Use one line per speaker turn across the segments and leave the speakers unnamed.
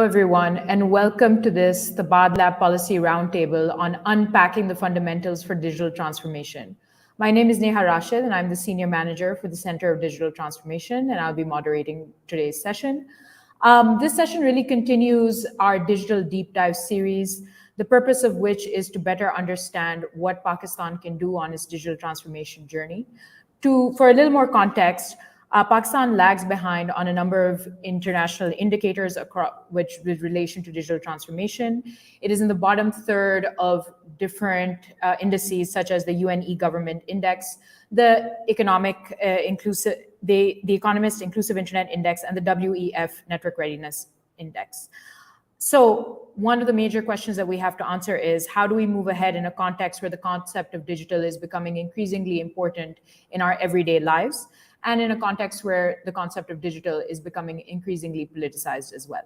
everyone, and welcome to this Tabadlab Policy Roundtable on Unpacking the Fundamentals for Digital Transformation. My name is Neha Rashid, and I'm the Senior Manager for the Center of Digital Transformation, and I'll be moderating today's session. This session really continues our digital deep dive series, the purpose of which is to better understand what Pakistan can do on its digital transformation journey. For a little more context, Pakistan lags behind on a number of international indicators with relation to digital transformation. It is in the bottom third of different indices, such as the UN e-Government Index, the the Economist Inclusive Internet Index, and the WEF Network Readiness Index. So one of the major questions that we have to answer is, how do we move ahead in a context where the concept of digital is becoming increasingly important in our everyday lives, and in a context where the concept of digital is becoming increasingly politicized as well?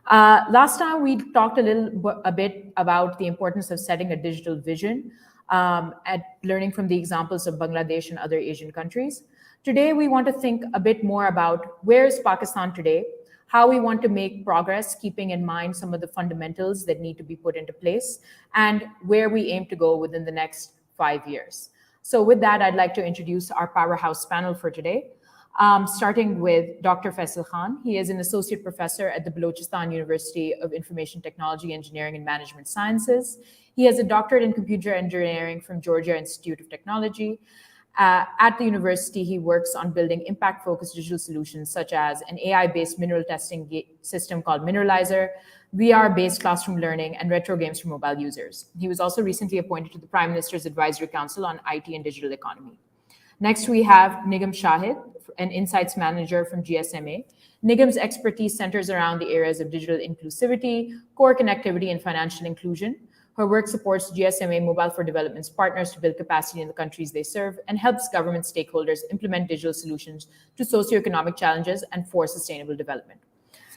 Last time we talked a bit about the importance of setting a digital vision and learning from the examples of Bangladesh and other Asian countries. Today, we want to think a bit more about where is Pakistan today, how we want to make progress, keeping in mind some of the fundamentals that need to be put into place, and where we aim to go within the next 5 years. So with that, I'd like to introduce our powerhouse panel for today, starting with Dr. Faisal Khan. He is an associate professor at the Balochistan University of Information Technology, Engineering, and Management Sciences. He has a doctorate in computer engineering from Georgia Institute of Technology. At the university, he works on building impact-focused digital solutions, such as an AI-based mineral testing system called Mineralizer, VR-based classroom learning, and retro games for mobile users. He was also recently appointed to the Prime Minister's Advisory Council on IT and Digital Economy. Next, we have Nigam Shahid, an insights manager from GSMA. Nigam's expertise centers around the areas of digital inclusivity, core connectivity, and financial inclusion. Her work supports GSMA Mobile for Development's partners to build capacity in the countries they serve, and helps government stakeholders implement digital solutions to socioeconomic challenges and for sustainable development.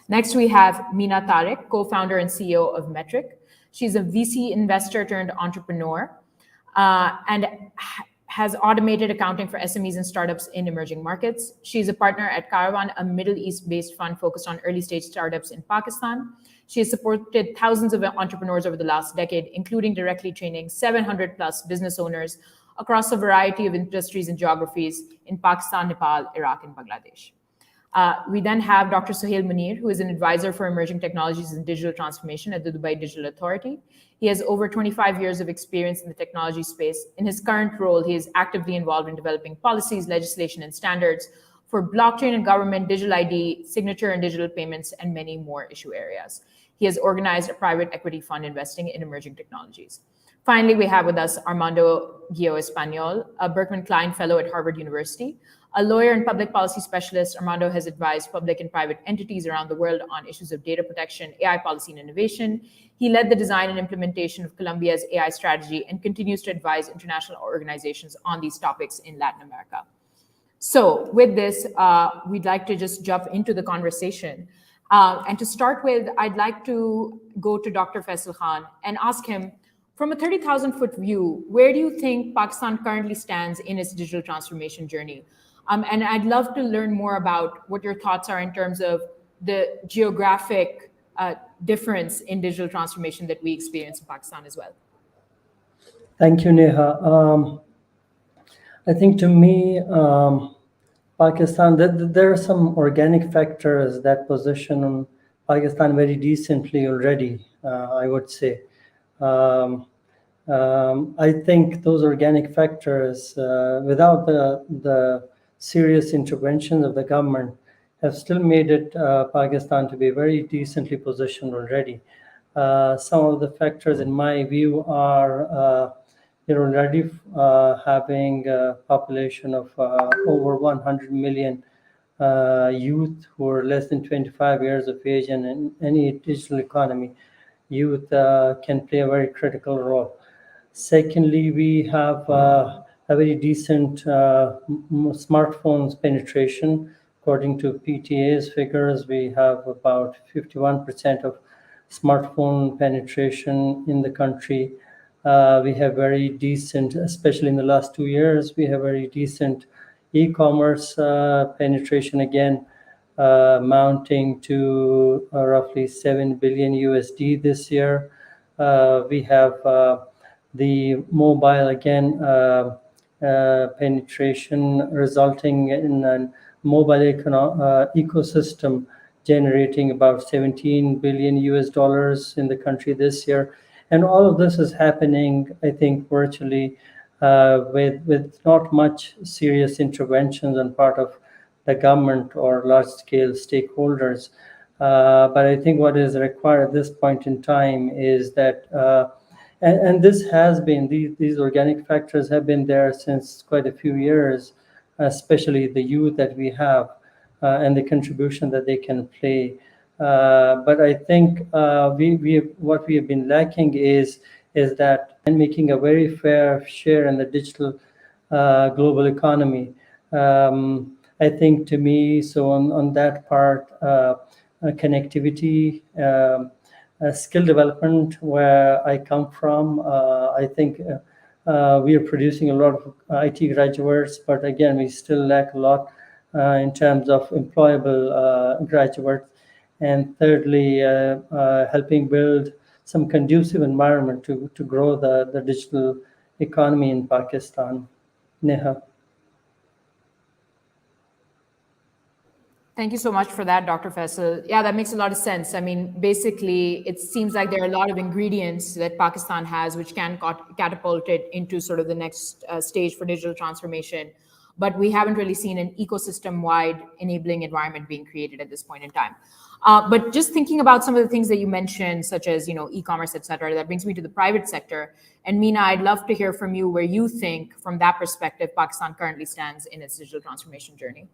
Next, we have Meena Tariq, co-founder and CEO of Metric. She's a VC investor turned entrepreneur and has automated accounting for SMEs and startups in emerging markets. She's a partner at Caravan, a Middle East-based fund focused on early-stage startups in Pakistan. She has supported thousands of entrepreneurs over the last decade, including directly training 700 plus business owners across a variety of industries and geographies in Pakistan, Nepal, Iraq, and Bangladesh. We then have Dr. Sahil Munir, who is an advisor for emerging technologies and digital transformation at the Dubai Digital Authority. He has over 25 years of experience in the technology space. In his current role, he is actively involved in developing policies, legislation, and standards for blockchain and government, digital ID, signature and digital payments, and many more issue areas. He has organized a private equity fund investing in emerging technologies. Finally, we have with us Armando Guillo-Español, a Berkman Klein Fellow at Harvard University. A lawyer and public policy specialist, Armando has advised public and private entities around the world on issues of data protection, AI policy, and innovation. He led the design and implementation of Colombia's AI strategy and continues to advise international organizations on these topics in Latin America. So with this, we'd like to just jump into the conversation. And to start with, I'd like to go to Dr. Faisal Khan and ask him, from a 30,000-foot view, where do you think Pakistan currently stands in its digital transformation journey? And I'd love to learn more about what your thoughts are in terms of the geographic difference in digital transformation that we experience in Pakistan as well.
Thank you, Neha. I think to me, Pakistan, there are some organic factors that position Pakistan very decently already, I would say. I think those organic factors, without the serious intervention of the government, have still made it Pakistan to be very decently positioned already. Some of the factors, in my view, are already having a population of over 100 million youth who are less than 25 years of age, and in any digital economy, youth can play a very critical role. Secondly, we have a very decent smartphones penetration. According to PTA's figures, we have about 51% of smartphone penetration in the country. We have very decent, especially in the last 2 years, we have very decent e-commerce penetration again. amounting to roughly 7 billion USD this year. We have the mobile again penetration resulting in a mobile ecosystem generating about 17 billion US dollars in the country this year. And all of this is happening, I think, virtually with not much serious interventions on part of the government or large-scale stakeholders. But I think what is required at this point in time is that, and this has been, these organic factors have been there since quite a few years, especially the youth that we have and the contribution that they can play. But I think what we have been lacking is that and making a very fair share in the digital global economy. I think to me, so on that part, connectivity, skill development, where I come from, I think we are producing a lot of IT graduates, but again, we still lack a lot in terms of employable graduates. And thirdly, helping build some conducive environment to grow the digital economy in Pakistan. Neha.
Thank you so much for that, Dr. Faisal. Yeah, that makes a lot of sense. I mean, basically, it seems like there are a lot of ingredients that Pakistan has which can catapult it into sort of the next stage for digital transformation. But we haven't really seen an ecosystem-wide enabling environment being created at this point in time. But just thinking about some of the things that you mentioned, such as e-commerce, et cetera, that brings me to the private sector. And Meena, I'd love to hear from you where you think, from that perspective, Pakistan currently stands in its digital transformation journey.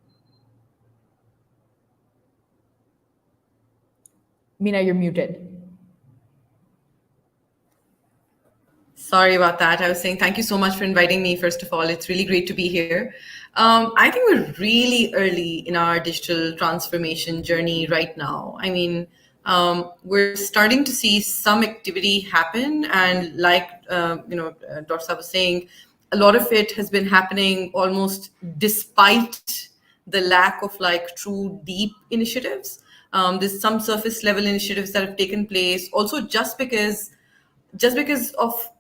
Meena, you're muted.
Sorry about that. I was saying thank you so much for inviting me, first of all. It's really great to be here. I think we're really early in our digital transformation journey right now. I mean, we're starting to see some activity happen. And like, Dr. Saab was saying, a lot of it has been happening almost despite the lack of true deep initiatives. There's some surface level initiatives that have taken place also just because of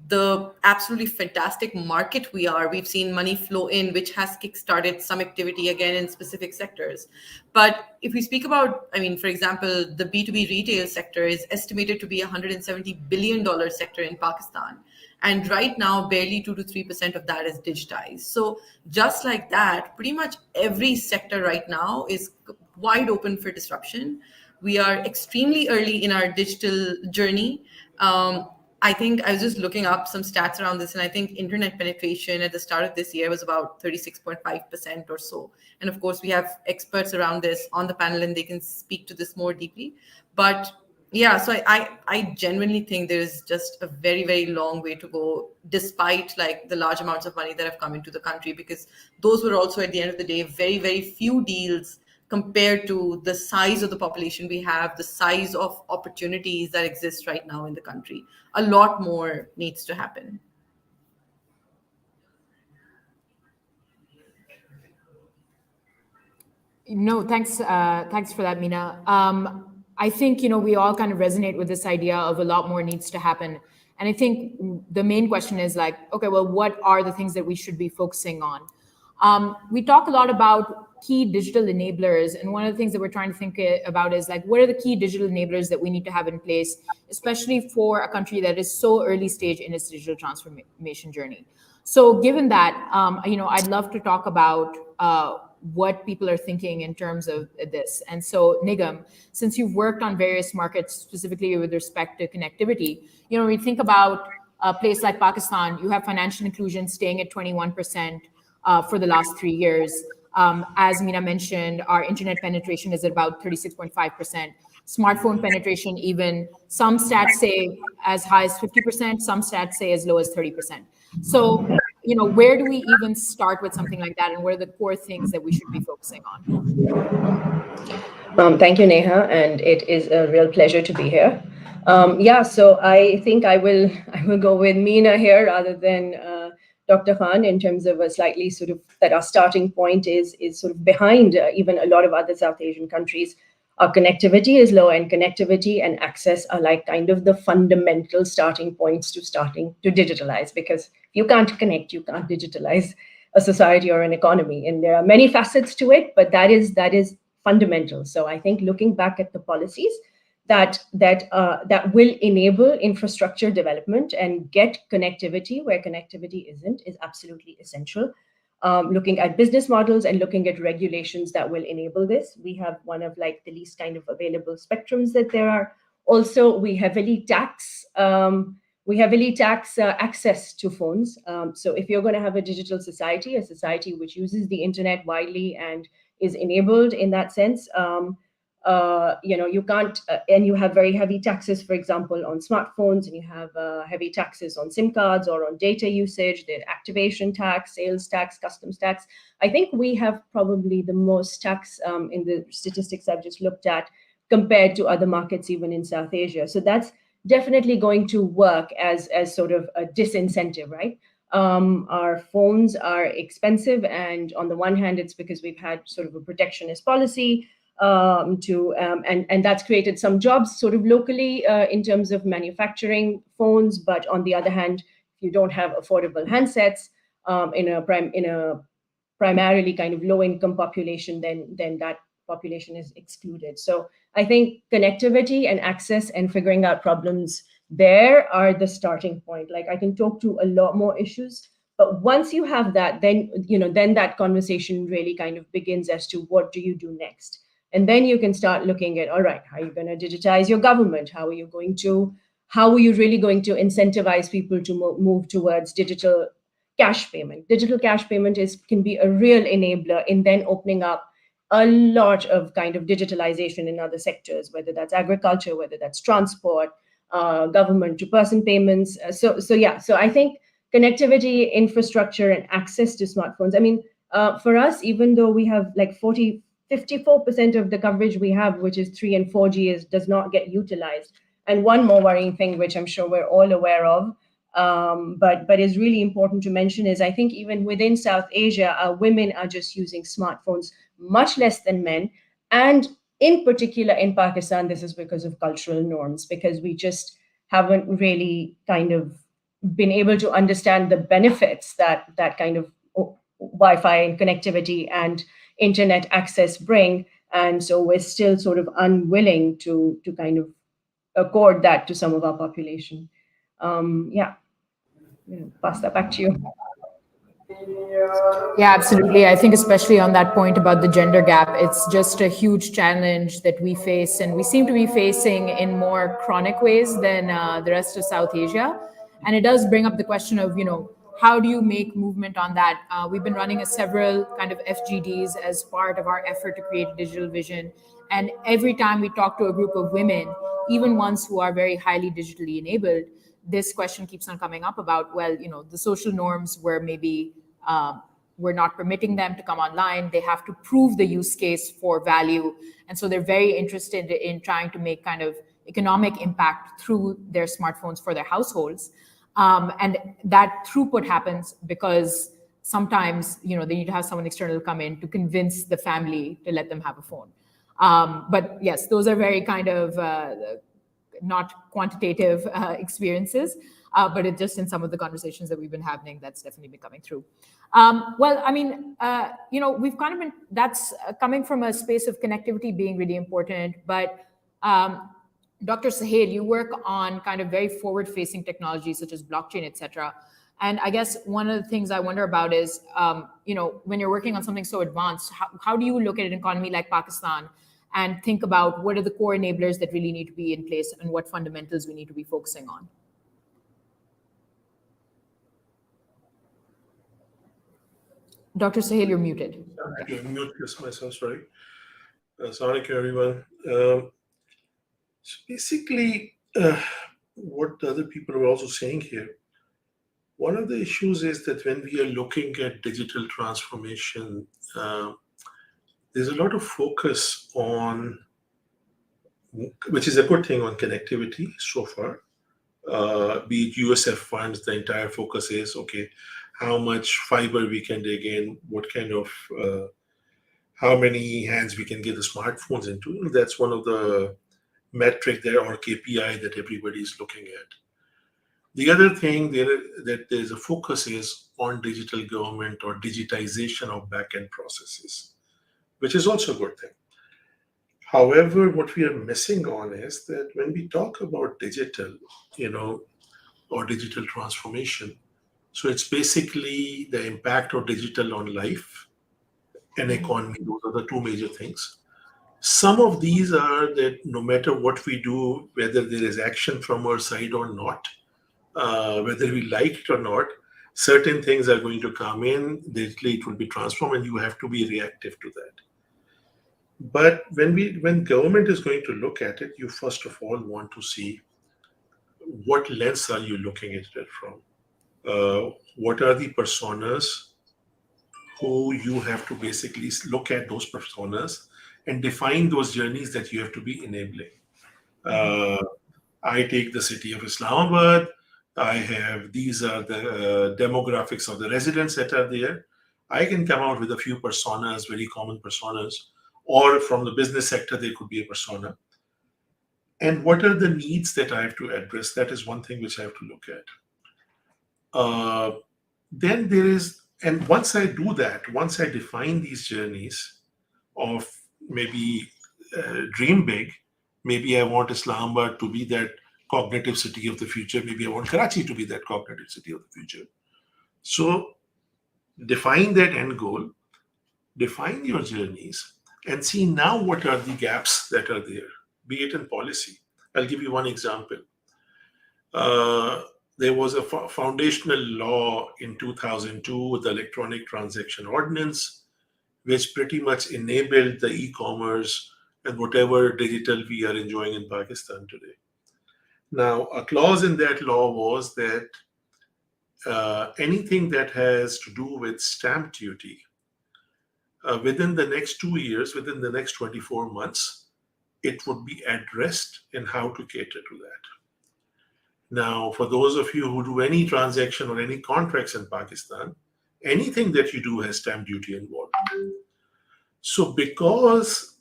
the absolutely fantastic market we've seen money flow in, which has kickstarted some activity again in specific sectors. But if we speak about, for example, the B2B retail sector is estimated to be a $170 billion sector in Pakistan. And right now, barely 2 to 3% of that is digitized. So just like that, pretty much every sector right now is wide open for disruption. We are extremely early in our digital journey. I think I was just looking up some stats around this, and I think internet penetration at the start of this year was about 36.5% or so. And of course, we have experts around this on the panel, and they can speak to this more deeply. But yeah, so I genuinely think there's just a very, very long way to go, despite the large amounts of money that have come into the country, because those were also, at the end of the day, very, very few deals compared to the size of the population we have, the size of opportunities that exist right now in the country. A lot more needs to happen.
No, thanks for that, Meena. I think, we all kind of resonate with this idea of a lot more needs to happen. And I think the main question is okay, well, what are the things that we should be focusing on? We talk a lot about key digital enablers. And one of the things that we're trying to think about is what are the key digital enablers that we need to have in place, especially for a country that is so early stage in its digital transformation journey. So given that, I'd love to talk about what people are thinking in terms of this. And so Nigam, since you've worked on various markets, specifically with respect to connectivity, when we think about a place like Pakistan, you have financial inclusion staying at 21% for the last 3 years. As Meena mentioned, our internet penetration is at about 36.5%. Smartphone penetration, even some stats say as high as 50%, some stats say as low as 30%. So, where do we even start with something like that, and what are the core things that we should be focusing on?
Thank you, Neha, and it is a real pleasure to be here. So I think I will go with Meena here rather than Dr. Khan, in terms of a slightly sort of that our starting point is sort of behind even a lot of other South Asian countries. Our connectivity is low, and connectivity and access are like kind of the fundamental starting points to starting to digitalize, because if you can't connect, you can't digitalize a society or an economy. And there are many facets to it, but that is fundamental. So I think looking back at the policies that will enable infrastructure development and get connectivity where connectivity isn't is absolutely essential. Looking at business models and looking at regulations that will enable this. We have one of like the least kind of available spectrums that there are. Also, we heavily tax access to phones. So if you're going to have a digital society, a society which uses the internet widely and is enabled in that sense, you can't, and you have very heavy taxes, for example, on smartphones, and you have heavy taxes on SIM cards or on data usage, the activation tax, sales tax, customs tax. I think we have probably the most tax in the statistics I've just looked at compared to other markets, even in South Asia. So that's definitely going to work as sort of a disincentive, right? Our phones are expensive, and on the one hand, it's because we've had sort of a protectionist policy, and that's created some jobs sort of locally in terms of manufacturing phones. But on the other hand, if you don't have affordable handsets in a primarily kind of low-income population, then that population is excluded. So I think connectivity and access and figuring out problems there are the starting point. Like, I can talk to a lot more issues, but once you have that, then that conversation really kind of begins as to what do you do next. And then you can start looking at, all right, how are you going to digitize your government? How are you really going to incentivize people to move towards digital cash payment? Digital cash payment can be a real enabler in then opening up a lot of kind of digitalization in other sectors, whether that's agriculture, whether that's transport, government to person payments. So I think connectivity, infrastructure, and access to smartphones. I mean, for us, even though we have like 54% of the coverage we have, which is 3 and 4G, does not get utilized. And one more worrying thing, which I'm sure we're all aware of, but is really important to mention, is I think even within South Asia, women are just using smartphones much less than men. And in particular in Pakistan, this is because of cultural norms, because we just haven't really kind of been able to understand the benefits that kind of Wi-Fi and connectivity and internet access bring. And so we're still sort of unwilling to kind of accord that to some of our population. Pass that back to you.
Yeah, absolutely. I think especially on that point about the gender gap, it's just a huge challenge that we face, and we seem to be facing in more chronic ways than the rest of South Asia. And it does bring up the question of, how do you make movement on that? We've been running several kind of FGDs as part of our effort to create a digital vision. And every time we talk to a group of women, even ones who are very highly digitally enabled, this question keeps on coming up about, well, the social norms were maybe we're not permitting them to come online. They have to prove the use case for value. And so they're very interested in trying to make kind of economic impact through their smartphones for their households. And that throughput happens because sometimes, they need to have someone external come in to convince the family to let them have a phone. But yes, those are very kind of not quantitative experiences, but it just in some of the conversations that we've been having, that's definitely been coming through. Well, I mean, we've kind of been, that's coming from a space of connectivity being really important, but Dr. Sahil, you work on kind of very forward-facing technologies such as blockchain, et cetera. And I guess one of the things I wonder about is, when you're working on something so advanced, how do you look at an economy like Pakistan and think about what are the core enablers that really need to be in place and what fundamentals we need to be focusing on? Dr. Sahil, you're muted.
Okay, mute myself, sorry. Assalamu alaikum, everyone. So basically, what the other people are also saying here, one of the issues is that when we are looking at digital transformation, there's a lot of focus on, which is a good thing, on connectivity so far. Be it USF funds, the entire focus is, okay, how much fiber we can dig in, what kind of, how many hands we can get the smartphones into. That's one of the metric there or KPI that everybody is looking at. The other thing that there's a focus is on digital government or digitization of back-end processes, which is also a good thing. However, what we are missing on is that when we talk about digital, or digital transformation, so it's basically the impact of digital on life and economy. Those are the two major things. Some of these are that no matter what we do, whether there is action from our side or not, whether we like it or not, certain things are going to come in, digitally it will be transformed, and you have to be reactive to that. But when government is going to look at it, you first of all want to see what lens are you looking at it from. What are the personas who you have to basically look at those personas and define those journeys that you have to be enabling. I take the city of Islamabad. These are the demographics of the residents that are there. I can come out with a few personas, very common personas, or from the business sector, there could be a persona. And what are the needs that I have to address? That is one thing which I have to look at. Then there is, and once I do that, once I define these journeys of maybe dream big, maybe I want Islamabad to be that cognitive city of the future. Maybe I want Karachi to be that cognitive city of the future. So define that end goal, define your journeys, and see now what are the gaps that are there, be it in policy. I'll give you one example. There was a foundational law in 2002, the Electronic Transaction Ordinance, which pretty much enabled the e-commerce and whatever digital we are enjoying in Pakistan today. Now, a clause in that law was that anything that has to do with stamp duty, within the next 2 years, within the next 24 months, it would be addressed in how to cater to that. Now, for those of you who do any transaction or any contracts in Pakistan, anything that you do has stamp duty involved. So because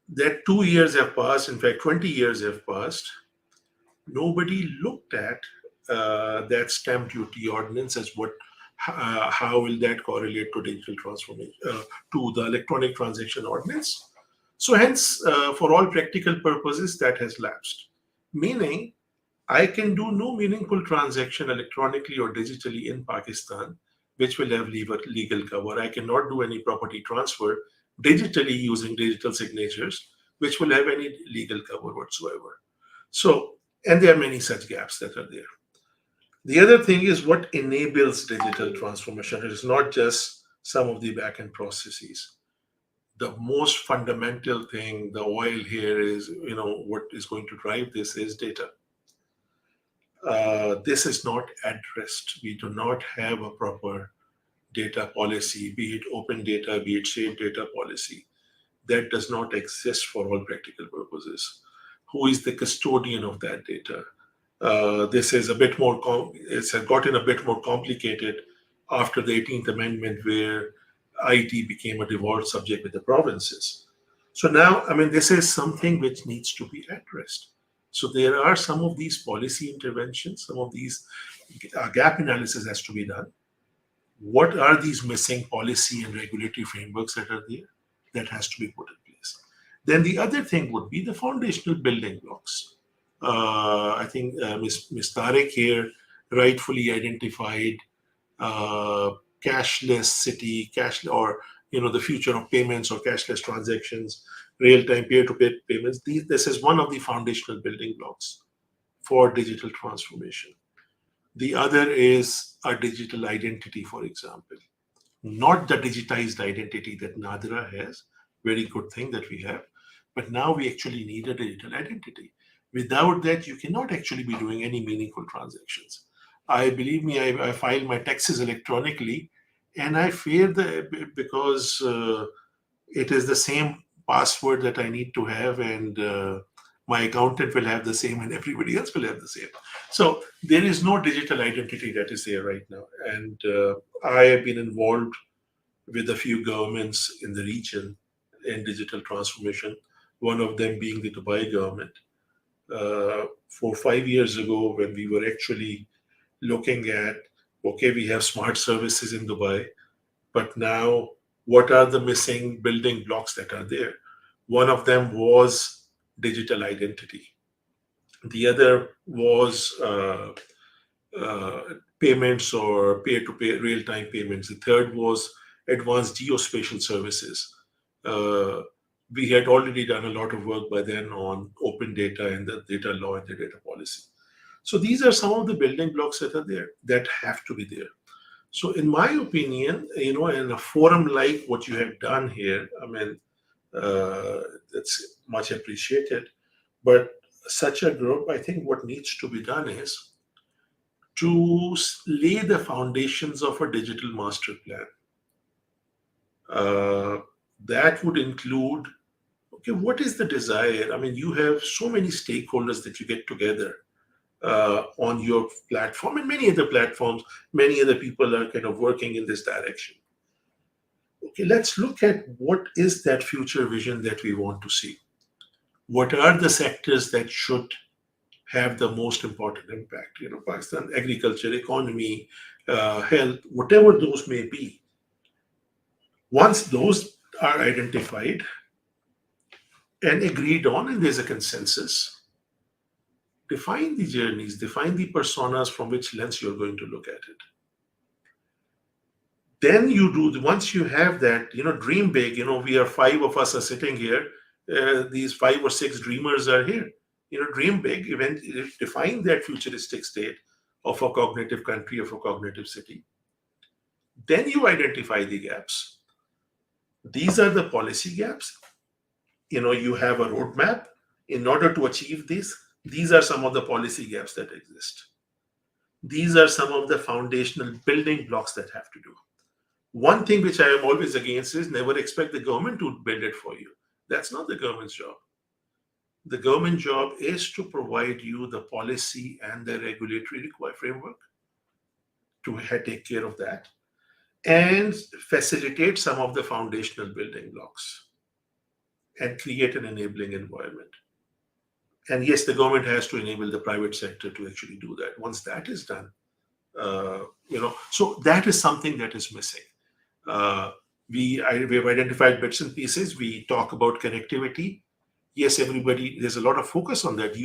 that 2 years have passed, in fact, 20 years have passed, nobody looked at that stamp duty ordinance as how will that correlate to digital transformation, to the electronic transaction ordinance. So hence, for all practical purposes, that has lapsed. Meaning, I can do no meaningful transaction electronically or digitally in Pakistan, which will have legal cover. I cannot do any property transfer digitally using digital signatures, which will have any legal cover whatsoever. So, and there are many such gaps that are there. The other thing is what enables digital transformation. It is not just some of the back-end processes. The most fundamental thing, the oil here is, what is going to drive this is data. This is not addressed. We do not have a proper data policy, be it open data, be it shared data policy. That does not exist for all practical purposes. Who is the custodian of that data? This is a bit more, it's gotten a bit more complicated after the 18th Amendment, where IT became a devolved subject with the provinces. So now, this is something which needs to be addressed. So there are some of these policy interventions, some of these gap analysis has to be done. What are these missing policy and regulatory frameworks that are there? That has to be put in place. Then the other thing would be the foundational building blocks. I think Ms. Tariq here rightfully identified cashless city, the future of payments or cashless transactions, real-time peer-to-peer payments. This is one of the foundational building blocks for digital transformation. The other is a digital identity, for example. Not the digitized identity that Nadra has, very good thing that we have, but now we actually need a digital identity. Without that, you cannot actually be doing any meaningful transactions. Believe me, I file my taxes electronically, and I fear that because it is the same password that I need to have, and my accountant will have the same, and everybody else will have the same. So there is no digital identity that is there right now. And I have been involved with a few governments in the region in digital transformation, one of them being the Dubai government. 5 years ago, when we were actually looking at, okay, we have smart services in Dubai, but now what are the missing building blocks that are there? One of them was digital identity. The other was payments or peer-to-peer real-time payments. The third was advanced geospatial services. We had already done a lot of work by then on open data and the data law and the data policy. So these are some of the building blocks that are there that have to be there. So in my opinion, in a forum like what you have done here, I mean, that's much appreciated. But such a group, I think what needs to be done is to lay the foundations of a digital master plan. That would include, okay, what is the desire? I mean, you have so many stakeholders that you get together on your platform, and many other platforms, many other people are kind of working in this direction. Okay, let's look at what is that future vision that we want to see. What are the sectors that should have the most important impact? Pakistan, agriculture, economy, health, whatever those may be. Once those are identified and agreed on, and there's a consensus, define the journeys, define the personas from which lens you're going to look at it. Then once you have that, dream big. We are 5 of us are sitting here. These 5 or 6 dreamers are here. Dream big, define that futuristic state of a cognitive country, of a cognitive city. Then you identify the gaps. These are the policy gaps. You have a roadmap. In order to achieve this, these are some of the policy gaps that exist. These are some of the foundational building blocks that have to do. One thing which I am always against is never expect the government to build it for you. That's not the government's job. The government job is to provide you the policy and the regulatory framework to take care of that and facilitate some of the foundational building blocks and create an enabling environment. And yes, the government has to enable the private sector to actually do that. Once that is done, so that is something that is missing. We have identified bits and pieces. We talk about connectivity. Yes, there's a lot of focus on that.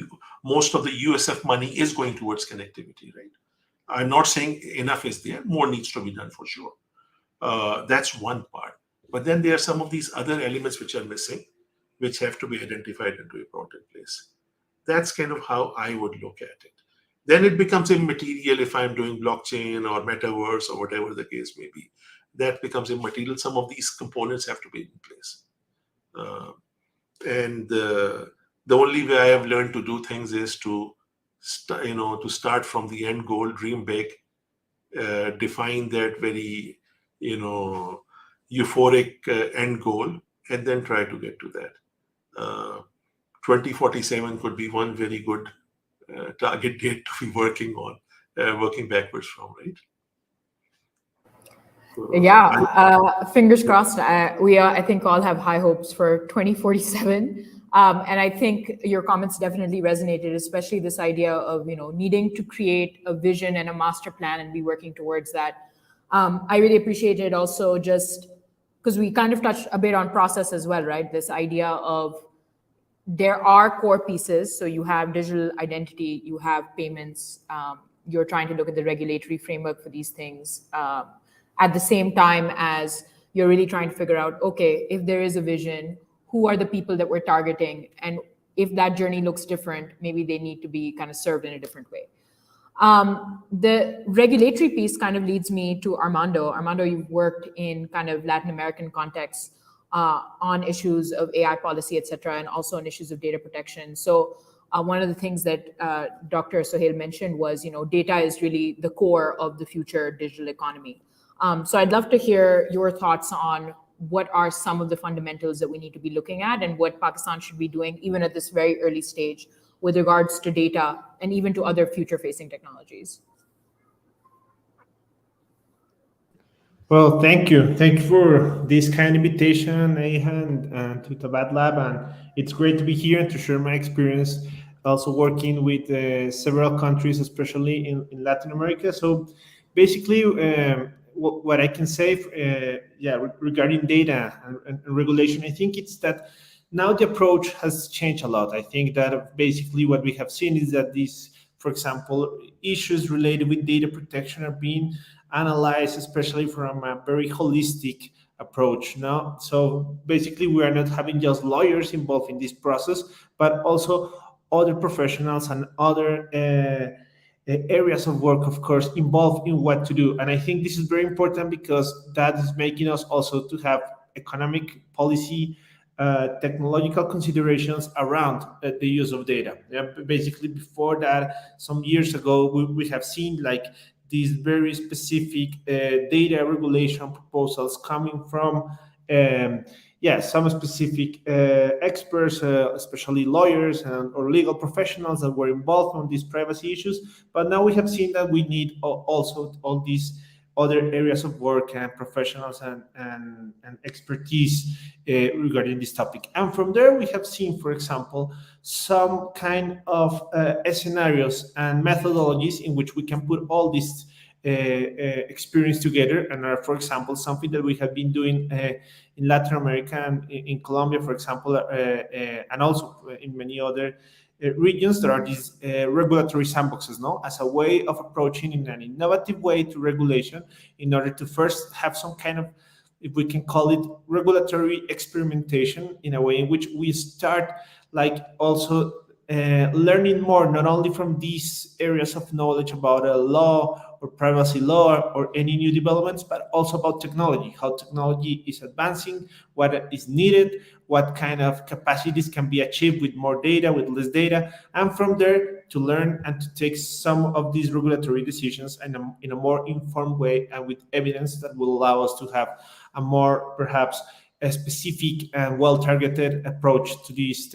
Most of the USF money is going towards connectivity, right? I'm not saying enough is there. More needs to be done for sure. That's one part. But then there are some of these other elements which are missing, which have to be identified and to be brought in place. That's kind of how I would look at it. Then it becomes immaterial if I'm doing blockchain or metaverse or whatever the case may be. That becomes immaterial. Some of these components have to be in place. And the only way I have learned to do things is to start from the end goal, dream big, define that very euphoric end goal, and then try to get to that. 2047 could be one very good target date to be working on, working backwards from, right?
Yeah, fingers crossed. We I think all have high hopes for 2047. And I think your comments definitely resonated, especially this idea of needing to create a vision and a master plan and be working towards that. I really appreciated also just because we kind of touched a bit on process as well, right? This idea of there are core pieces. So you have digital identity, you have payments, you're trying to look at the regulatory framework for these things. At the same time as you're really trying to figure out, okay, if there is a vision, who are the people that we're targeting? And if that journey looks different, maybe they need to be kind of served in a different way. The regulatory piece kind of leads me to Armando. Armando, you've worked in kind of Latin American contexts on issues of AI policy, et cetera, and also on issues of data protection. So one of the things that Dr. Sahil mentioned was, data is really the core of the future digital economy. So I'd love to hear your thoughts on what are some of the fundamentals that we need to be looking at and what Pakistan should be doing even at this very early stage with regards to data and even to other future-facing technologies.
Well, thank you. Thank you for this kind invitation, Ayhan, and to Tabadlab. And it's great to be here and to share my experience also working with several countries, especially in Latin America. So basically, what I can say, regarding data and regulation, I think it's that now the approach has changed a lot. I think that basically what we have seen is that these, for example, issues related with data protection are being analyzed, especially from a very holistic approach. No, so basically, we are not having just lawyers involved in this process, but also other professionals and other areas of work, of course, involved in what to do. And I think this is very important because that is making us also to have economic policy, technological considerations around the use of data. Yeah, basically, before that, some years ago, we have seen like these very specific data regulation proposals coming from some specific experts, especially lawyers or legal professionals that were involved on these privacy issues. But now we have seen that we need also all these other areas of work and professionals and expertise regarding this topic. And from there, we have seen, for example, some kind of scenarios and methodologies in which we can put all this experience together. And for example, something that we have been doing in Latin America and in Colombia, for example, and also in many other regions, there are these regulatory sandboxes, no, as a way of approaching in an innovative way to regulation in order to first have some kind of, if we can call it, regulatory experimentation in a way in which we start like also learning more, not only from these areas of knowledge about a law or privacy law or any new developments, but also about technology, how technology is advancing, what is needed, what kind of capacities can be achieved with more data, with less data, and from there to learn and to take some of these regulatory decisions in a more informed way and with evidence that will allow us to have a more perhaps a specific and well-targeted approach to these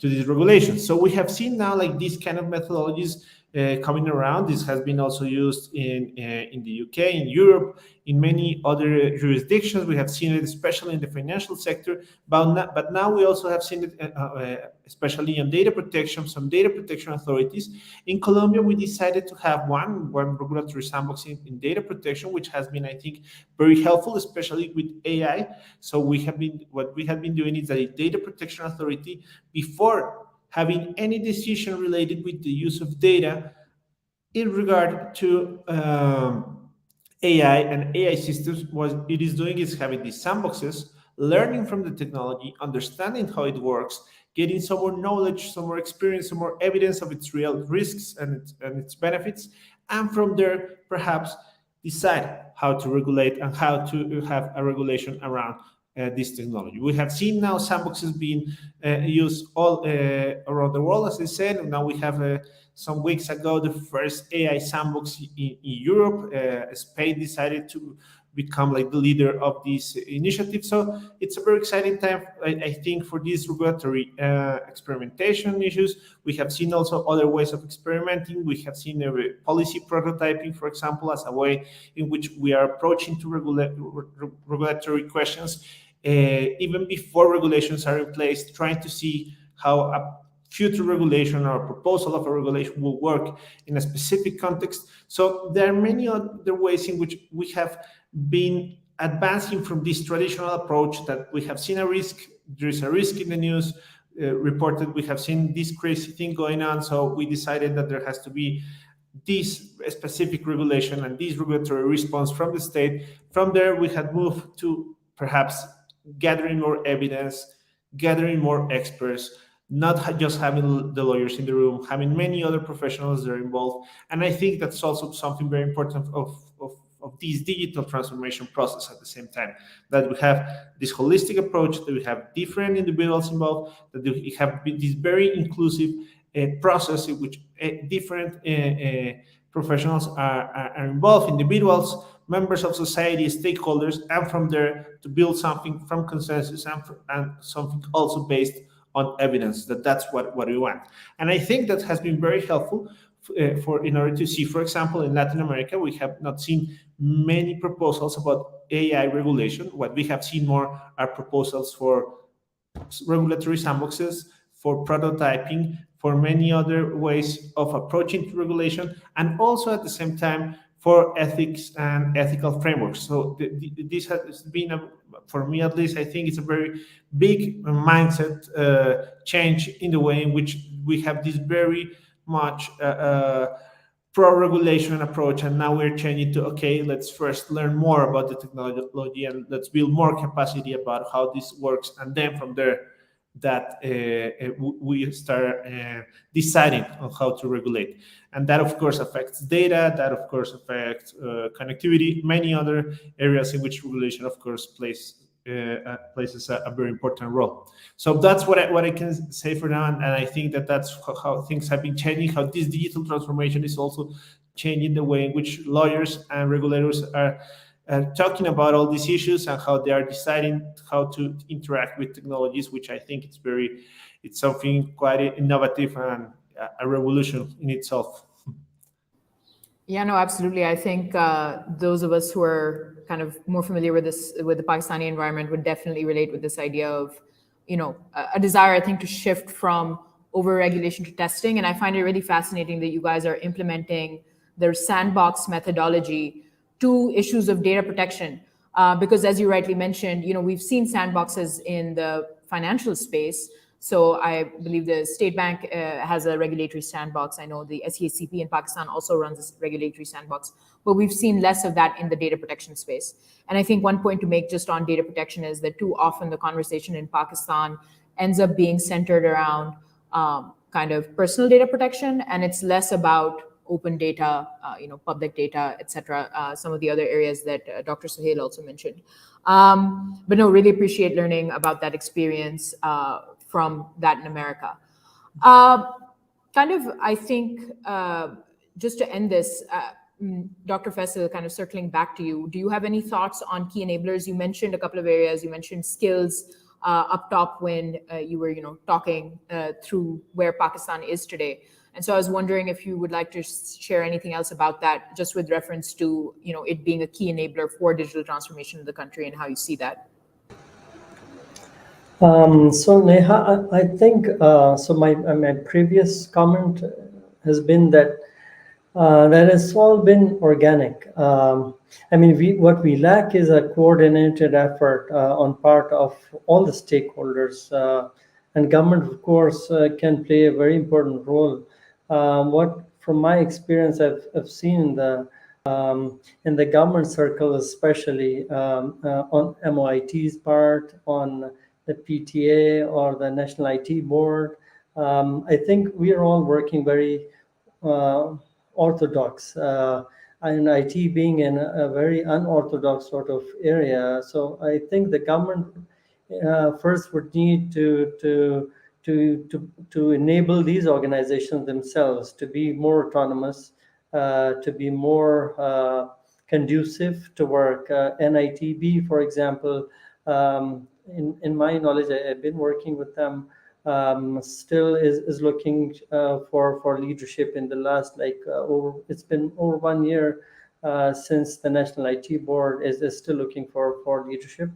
regulations. So we have seen now like these kind of methodologies coming around. This has been also used in the UK, in Europe, in many other jurisdictions. We have seen it, especially in the financial sector. But now we also have seen it, especially in data protection, some data protection authorities. In Colombia, we decided to have one regulatory sandbox in data protection, which has been, I think, very helpful, especially with AI. So what we have been doing is that a data protection authority, before having any decision related with the use of data in regard to AI and AI systems, what it is doing is having these sandboxes, learning from the technology, understanding how it works, getting some more knowledge, some more experience, some more evidence of its real risks and its benefits, and from there perhaps decide how to regulate and how to have a regulation around this technology. We have seen now sandboxes being used all around the world, as I said. Now we have some weeks ago the first AI sandbox in Europe. Spain decided to become like the leader of this initiative. So it's a very exciting time, I think, for these regulatory experimentation issues. We have seen also other ways of experimenting. We have seen policy prototyping, for example, as a way in which we are approaching to regulatory questions even before regulations are in place, trying to see how a future regulation or a proposal of a regulation will work in a specific context. So there are many other ways in which we have been advancing from this traditional approach that we have seen a risk. There is a risk in the news reported. We have seen this crazy thing going on. So we decided that there has to be this specific regulation and this regulatory response from the state. From there, we had moved to perhaps gathering more evidence, gathering more experts, not just having the lawyers in the room, having many other professionals that are involved. And I think that's also something very important of this digital transformation process at the same time, that we have this holistic approach, that we have different individuals involved, that we have this very inclusive process in which different professionals are involved, individuals, members of society, stakeholders, and from there to build something from consensus and something also based on evidence. That's what we want. And I think that has been very helpful in order to see, for example, in Latin America, we have not seen many proposals about AI regulation. What we have seen more are proposals for regulatory sandboxes, for prototyping, for many other ways of approaching regulation, and also at the same time for ethics and ethical frameworks. So this has been, for me at least, I think it's a very big mindset change in the way in which we have this very much pro-regulation approach, and now we're changing to, okay, let's first learn more about the technology and let's build more capacity about how this works, and then from there that we start deciding on how to regulate. And that, of course, affects data, that, of course, affects connectivity, many other areas in which regulation, of course, places a very important role. So that's what I can say for now, and I think that's how things have been changing, how this digital transformation is also changing the way in which lawyers and regulators are talking about all these issues and how they are deciding how to interact with technologies, which I think it's something quite innovative and a revolution in itself.
Yeah, no, absolutely. I think those of us who are kind of more familiar with the Pakistani environment, would definitely relate with this idea of, a desire, I think, to shift from over-regulation to testing. And I find it really fascinating that you guys are implementing their sandbox methodology to issues of data protection. Because as you rightly mentioned, we've seen sandboxes in the financial space. So I believe the State Bank has a regulatory sandbox. I know the SECP in Pakistan also runs this regulatory sandbox, but we've seen less of that in the data protection space. And I think one point to make just on data protection is that too often the conversation in Pakistan ends up being centered around kind of personal data protection, and it's less about open data, public data, etc. Some of the other areas that Dr. Sahil also mentioned. But no, really appreciate learning about that experience from Latin America. I think, just to end this, Dr. Faisal, kind of circling back to you, do you have any thoughts on key enablers? You mentioned a couple of areas. You mentioned skills up top when you were, talking through where Pakistan is today. And so I was wondering if you would like to share anything else about that, just with reference to, it being a key enabler for digital transformation of the country and how you see that.
So Neha, I think, so my previous comment has been that that has all been organic. What we lack is a coordinated effort on part of all the stakeholders, and government, of course, can play a very important role. From my experience, I've seen in the government circle, especially on MOIT's part, on the PTA or the National IT Board, I think we are all working very orthodox, and IT being in a very unorthodox sort of area. So I think the government first would need to enable these organizations themselves to be more autonomous, to be more conducive to work. NITB, for example, in my knowledge, I've been working with them, still is looking for leadership in the last, it's been over 1 year since the National IT Board is still looking for leadership.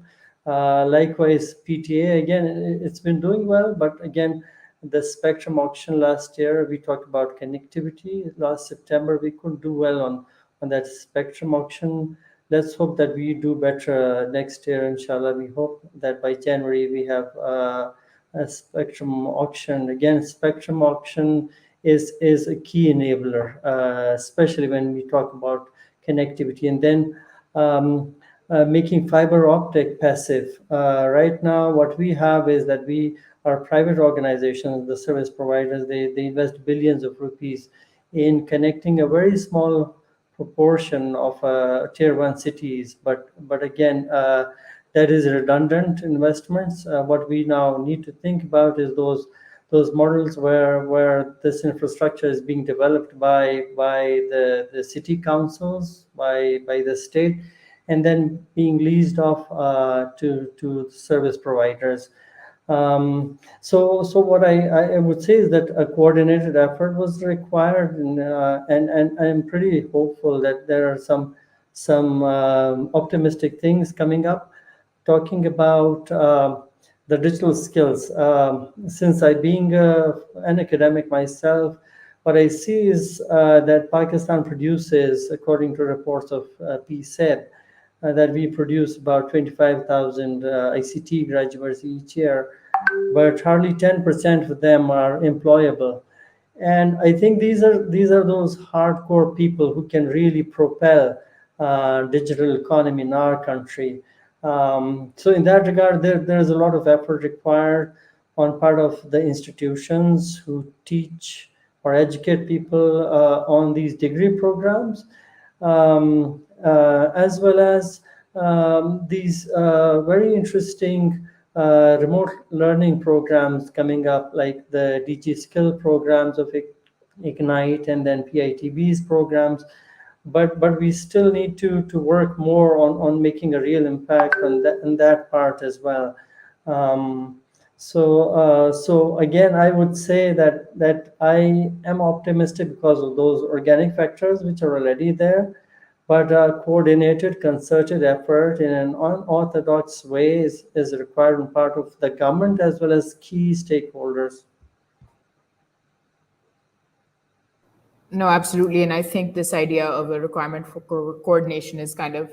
Likewise, PTA, again, it's been doing well, but again, the spectrum auction last year, we talked about connectivity. Last September, we couldn't do well on that spectrum auction. Let's hope that we do better next year, inshallah. We hope that by January we have a spectrum auction. Again, spectrum auction is a key enabler, especially when we talk about connectivity. And then making fiber optic passive. Right now, what we have is that we are private organizations, the service providers, they invest billions of rupees in connecting a very small proportion of tier 1 cities. But again, that is redundant investments. What we now need to think about is those those models where this infrastructure is being developed by the city councils, by the state, and then being leased off to service providers. So what I would say is that a coordinated effort was required, and I'm pretty hopeful that there are some optimistic things coming up. Talking about the digital skills, since I being an academic myself, what I see is that Pakistan produces, according to reports of PSED, that we produce about 25,000 ICT graduates each year, but hardly 10% of them are employable. And I think these are those hardcore people who can really propel digital economy in our country. So in that regard, there's a lot of effort required on part of the institutions who teach or educate people on these degree programs, as well as these very interesting remote learning programs coming up, like the DG skill programs of Ignite and then PITB's programs. But we still need to work more on making a real impact on that part as well. So again, I would say that I am optimistic because of those organic factors which are already there, but a coordinated, concerted effort in an unorthodox way is required on part of the government as well as key stakeholders.
No, absolutely. And I think this idea of a requirement for coordination is kind of,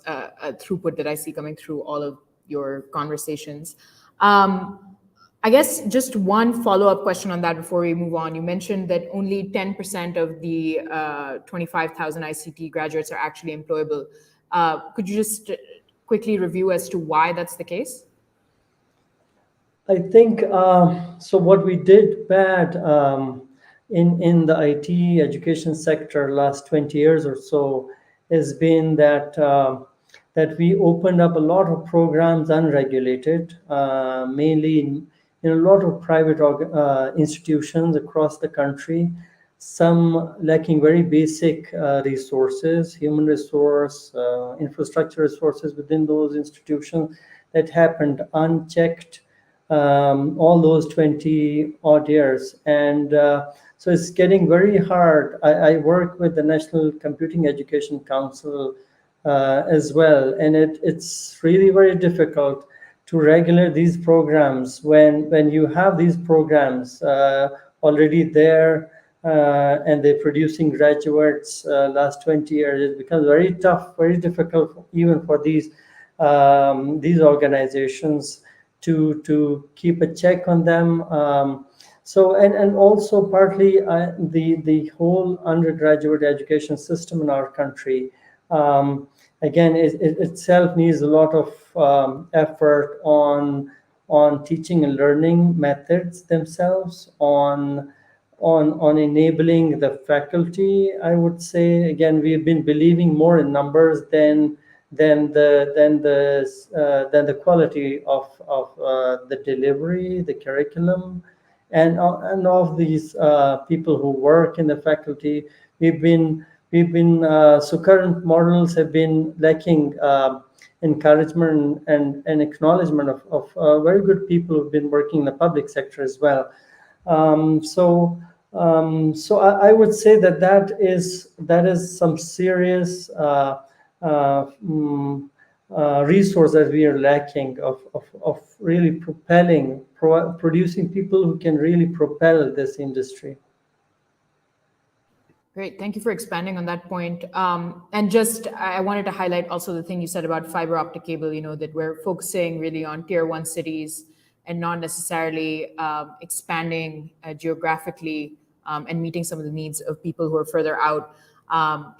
a throughput that I see coming through all of your conversations. I guess just one follow-up question on that before we move on. You mentioned that only 10% of the 25,000 ICT graduates are actually employable. Could you just quickly review as to why that's the case?
I think, so what we did bad in the IT education sector last 20 years or so has been that we opened up a lot of programs unregulated, mainly in a lot of private institutions across the country, some lacking very basic resources, human resource, infrastructure resources within those institutions, that happened unchecked all those 20 odd years. And so it's getting very hard. I work with the National Computing Education Council as well, and it's really very difficult to regulate these programs when you have these programs already there and they're producing graduates last 20 years. It becomes very tough, very difficult even for these organizations to keep a check on them. So and also partly the whole undergraduate education system in our country, again, it itself needs a lot of effort on teaching and learning methods themselves, on enabling the faculty. I would say, again, we've been believing more in numbers than the quality of the delivery, the curriculum, and of these people who work in the faculty. We've been so current models have been lacking encouragement and acknowledgement of very good people who've been working in the public sector as well. So I would say that is some serious resource that we are lacking of really producing people who can really propel this industry.
Great, thank you for expanding on that point. And just, I wanted to highlight also the thing you said about fiber optic cable, that we're focusing really on tier 1 cities and not necessarily expanding geographically and meeting some of the needs of people who are further out.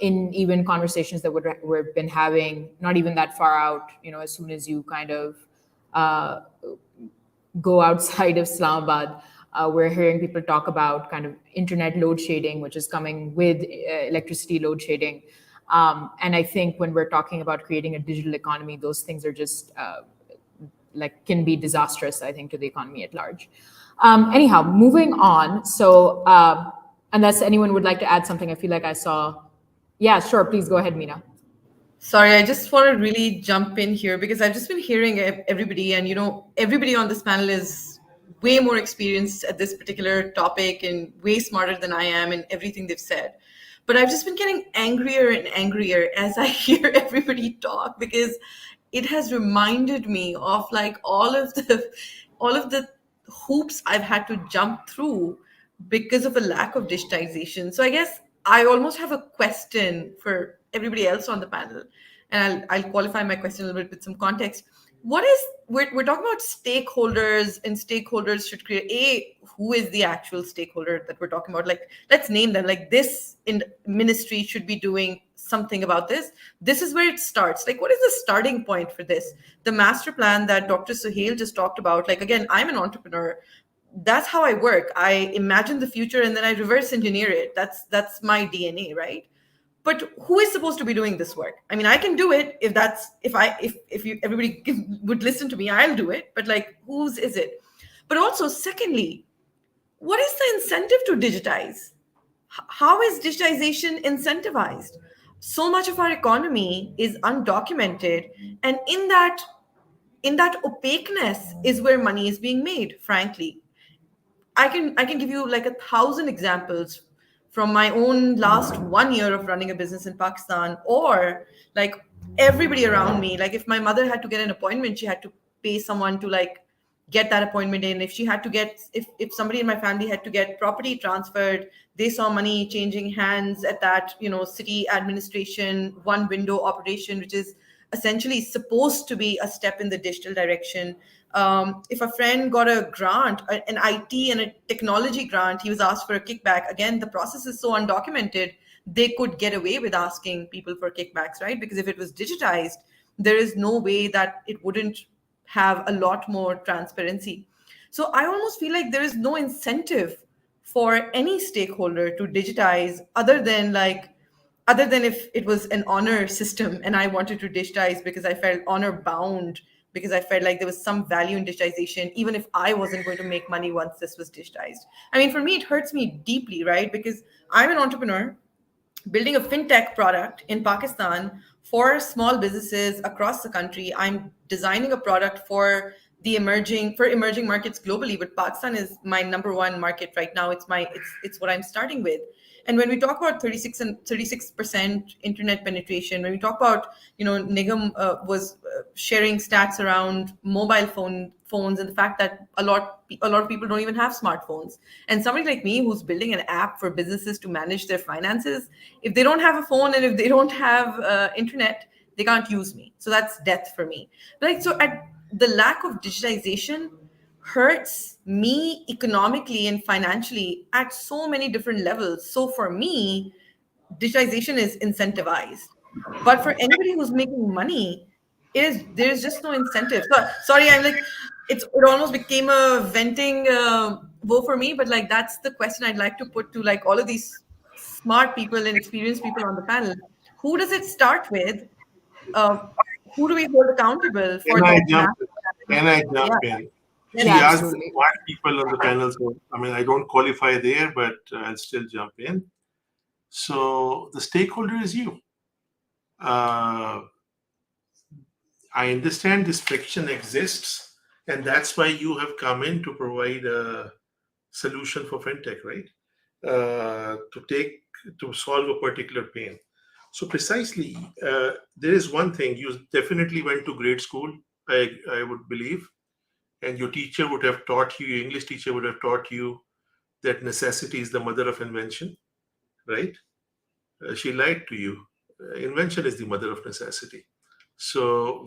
In even conversations that we've been having, not even that far out, as soon as you kind of go outside of Islamabad, we're hearing people talk about kind of internet load shading, which is coming with electricity load shading. And I think when we're talking about creating a digital economy, those things are just can be disastrous, I think, to the economy at large. Anyhow, moving on. So unless anyone would like to add something, I feel like I saw. Yeah, sure. Please go ahead, Meena.
Sorry, I just want to really jump in here because I've just been hearing everybody, and everybody on this panel is way more experienced at this particular topic and way smarter than I am in everything they've said. But I've just been getting angrier and angrier as I hear everybody talk, because it has reminded me of like all of the hoops I've had to jump through because of a lack of digitization. So I guess I almost have a question for everybody else on the panel, and I'll qualify my question a little bit with some context. We're talking about stakeholders, and stakeholders should create who is the actual stakeholder that we're talking about? Like, let's name them. Like, this ministry should be doing something about this. This is where it starts. Like, what is the starting point for this? The master plan that Dr. Sahil just talked about. Like, again, I'm an entrepreneur. That's how I work. I imagine the future and then I reverse engineer it. That's my DNA, right? But who is supposed to be doing this work? I mean, I can do it if everybody would listen to me, I'll do it. But like, whose is it? But also, secondly, what is the incentive to digitize? How is digitization incentivized? So much of our economy is undocumented, and in that opaqueness is where money is being made, frankly. I can give you like 1,000 examples from my own last 1 year of running a business in Pakistan, or like everybody around me. Like, if my mother had to get an appointment, she had to pay someone to like get that appointment in. If she had to get, if somebody in my family had to get property transferred, they saw money changing hands at that, city administration, one window operation, which is essentially supposed to be a step in the digital direction. If a friend got a grant, an IT and a technology grant, he was asked for a kickback. Again, the process is so undocumented, they could get away with asking people for kickbacks, right? Because if it was digitized, there is no way that it wouldn't have a lot more transparency. So I almost feel like there is no incentive for any stakeholder to digitize other than if it was an honor system and I wanted to digitize because I felt honor bound, because I felt like there was some value in digitization, even if I wasn't going to make money once this was digitized. I mean, for me, it hurts me deeply, right? Because I'm an entrepreneur building a fintech product in Pakistan for small businesses across the country. I'm designing a product for emerging markets globally, but Pakistan is my number one market right now. It's what I'm starting with. And when we talk about 36% internet penetration, when we talk about, Nigam was sharing stats around mobile phones and the fact that a lot of people don't even have smartphones. And somebody like me who's building an app for businesses to manage their finances, if they don't have a phone and if they don't have internet, they can't use me. So that's death for me. So at the lack of digitization hurts me economically and financially at so many different levels. So for me, digitization is incentivized. But for anybody who's making money, there's just no incentive. So sorry, I'm like, it almost became a venting woe for me, but like that's the question I'd like to put to like all of these smart people and experienced people on the panel. Who does it start with? Who do we hold accountable for
Can I
that?
jump in? She
Yeah,
asked
absolutely.
smart people on the panel, so I mean, I don't qualify there, but I'll still jump in. So the stakeholder is you. I understand this friction exists, and that's why you have come in to provide a solution for fintech, right? To solve a particular pain. So precisely, there is one thing. You definitely went to grade school, I would believe, and your teacher would have taught you, your English teacher would have taught you that necessity is the mother of invention, right? She lied to you. Invention is the mother of necessity. So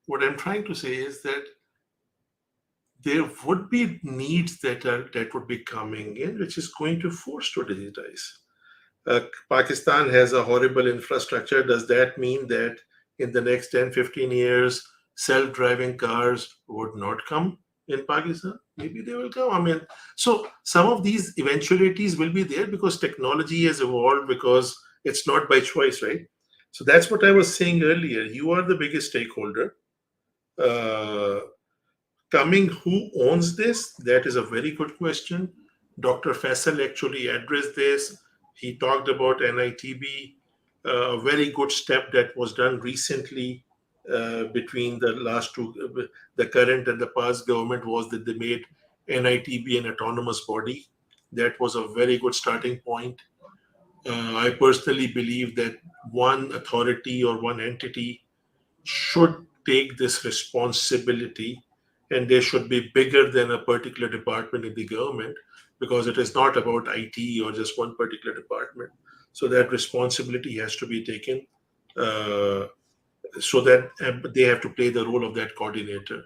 what I'm trying to say is that there would be needs that would be coming in, which is going to force to digitize. Pakistan has a horrible infrastructure. Does that mean that in the next 10, 15 years, self-driving cars would not come in Pakistan? Maybe they will come. I mean, so some of these eventualities will be there because technology has evolved, because it's not by choice, right? So that's what I was saying earlier. You are the biggest stakeholder. Who owns this? That is a very good question. Dr. Faisal actually addressed this. He talked about NITB, a very good step that was done recently between the last two, the current and the past government, was that they made NITB an autonomous body. That was a very good starting point. I personally believe that one authority or one entity should take this responsibility, and they should be bigger than a particular department in the government, because it is not about IT or just one particular department. So that responsibility has to be taken, so that they have to play the role of that coordinator,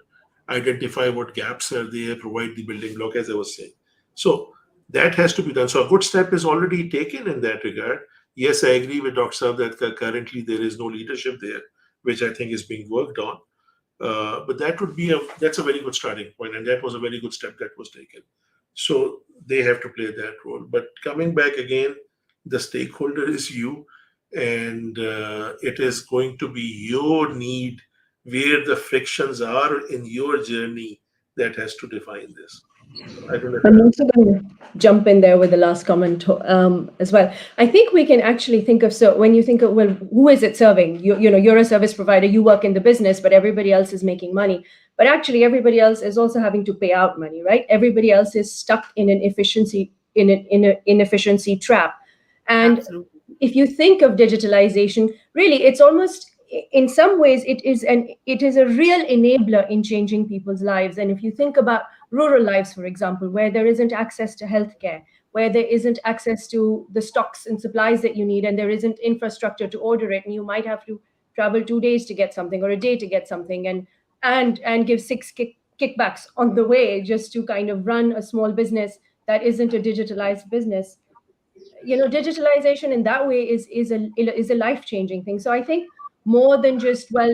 identify what gaps are there, provide the building block, as I was saying. So that has to be done. So a good step is already taken in that regard. Yes, I agree with Dr. Saab that currently there is no leadership there, which I think is being worked on. But that's a very good starting point, and that was a very good step that was taken. So they have to play that role. But coming back again, the stakeholder is you, and it is going to be your need, where the frictions are in your journey, that has to define this. I don't know.
I'm also going to jump in there with the last comment as well. I think we can actually think of, so when you think of, well, who is it serving? You know, you're a service provider, you work in the business, but everybody else is making money. But actually, everybody else is also having to pay out money, right? Everybody else is stuck in an inefficiency trap. And
Absolutely.
if you think of digitalization, really, it's almost, in some ways, it is a real enabler in changing people's lives. And if you think about rural lives, for example, where there isn't access to healthcare, where there isn't access to the stocks and supplies that you need, and there isn't infrastructure to order it, and you might have to travel 2 days to get something or a day to get something, and give 6 kickbacks on the way just to kind of run a small business that isn't a digitalized business. You know, digitalization in that way is a life-changing thing. So I think more than just, well,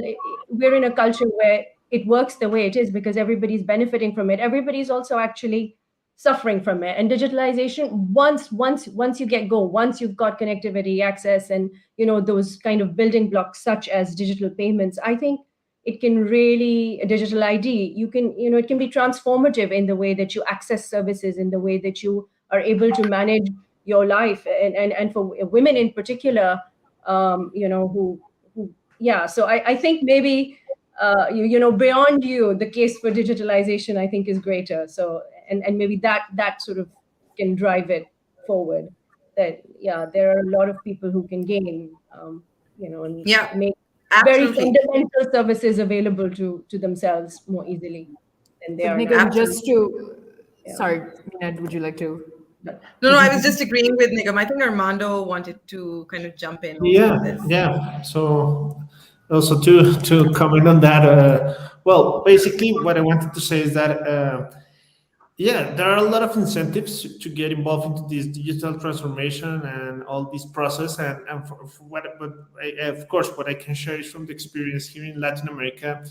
we're in a culture where it works the way it is because everybody's benefiting from it. Everybody's also actually suffering from it. And digitalization, once you get go, once you've got connectivity, access, and those kind of building blocks such as digital payments, I think it can really, a digital ID, it can be transformative in the way that you access services, in the way that you are able to manage your life, and for women in particular, who yeah. So I think maybe beyond the case for digitalization, I think, is greater. So and maybe that sort of can drive it forward. That there are a lot of people who can gain, and make very fundamental services available to themselves more easily than they are now.
Sorry, Ned, would you like to?
No, I was just agreeing with Nigam. I think Armando wanted to kind of jump in.
Yeah. So also to comment on that, well, basically what I wanted to say is that there are a lot of incentives to get involved into this digital transformation and all this process. And for what, but of course, what I can share is from the experience here in Latin America.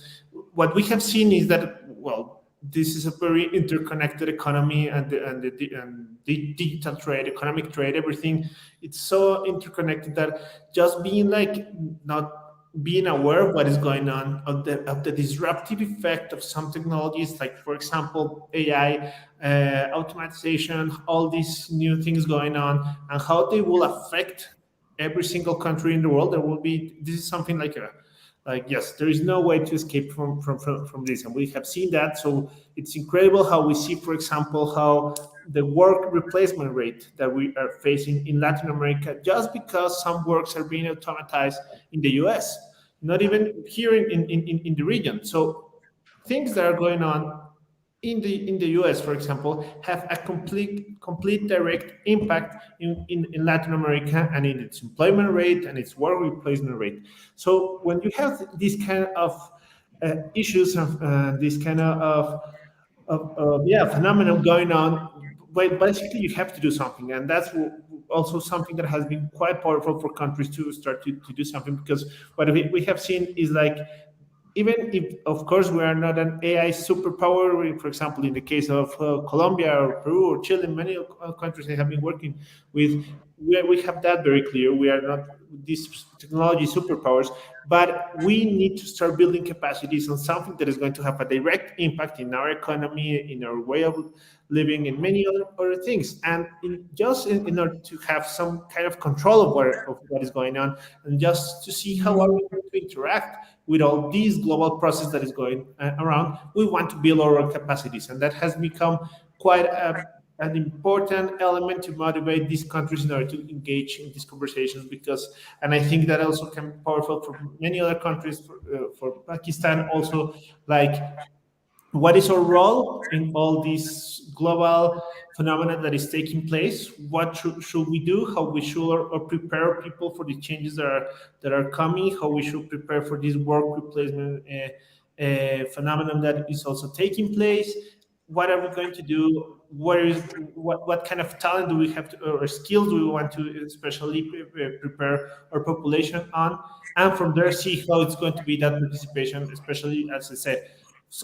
What we have seen is that, well, this is a very interconnected economy, and the digital trade, economic trade, everything. It's so interconnected that just being not being aware of what is going on, of the disruptive effect of some technologies, like, for example, AI, automatization, all these new things going on, and how they will affect every single country in the world. This is something yes, there is no way to escape from this, and we have seen that. So it's incredible how we see, for example, how the work replacement rate that we are facing in Latin America, just because some works are being automatized in the US, not even here in the region. So things that are going on in the US, for example, have a complete direct impact in Latin America, and in its employment rate and its work replacement rate. So when you have these kind of issues, this kind of phenomenon going on, but basically you have to do something, and that's also something that has been quite powerful for countries to start to do something, because what we have seen is even if, of course, we are not an AI superpower, for example, in the case of Colombia or Peru or Chile, many countries I have been working with, we have that very clear. We are not these technology superpowers, but we need to start building capacities on something that is going to have a direct impact in our economy, in our way of living, and many other things. And in order to have some kind of control of what is going on, and just to see how are we going to interact with all these global process that is going around, we want to build our own capacities. And that has become quite an important element to motivate these countries in order to engage in these conversations, and I think that also can be powerful for many other countries, for Pakistan also, like, what is our role in all this global phenomena that is taking place? What should we do? How we should prepare people for the changes that are coming? How we should prepare for this work replacement phenomenon that is also taking place? What are we going to do? What kind of talent do we have or skills do we want to especially prepare our population on? And from there, see how it's going to be that participation, especially, as I said,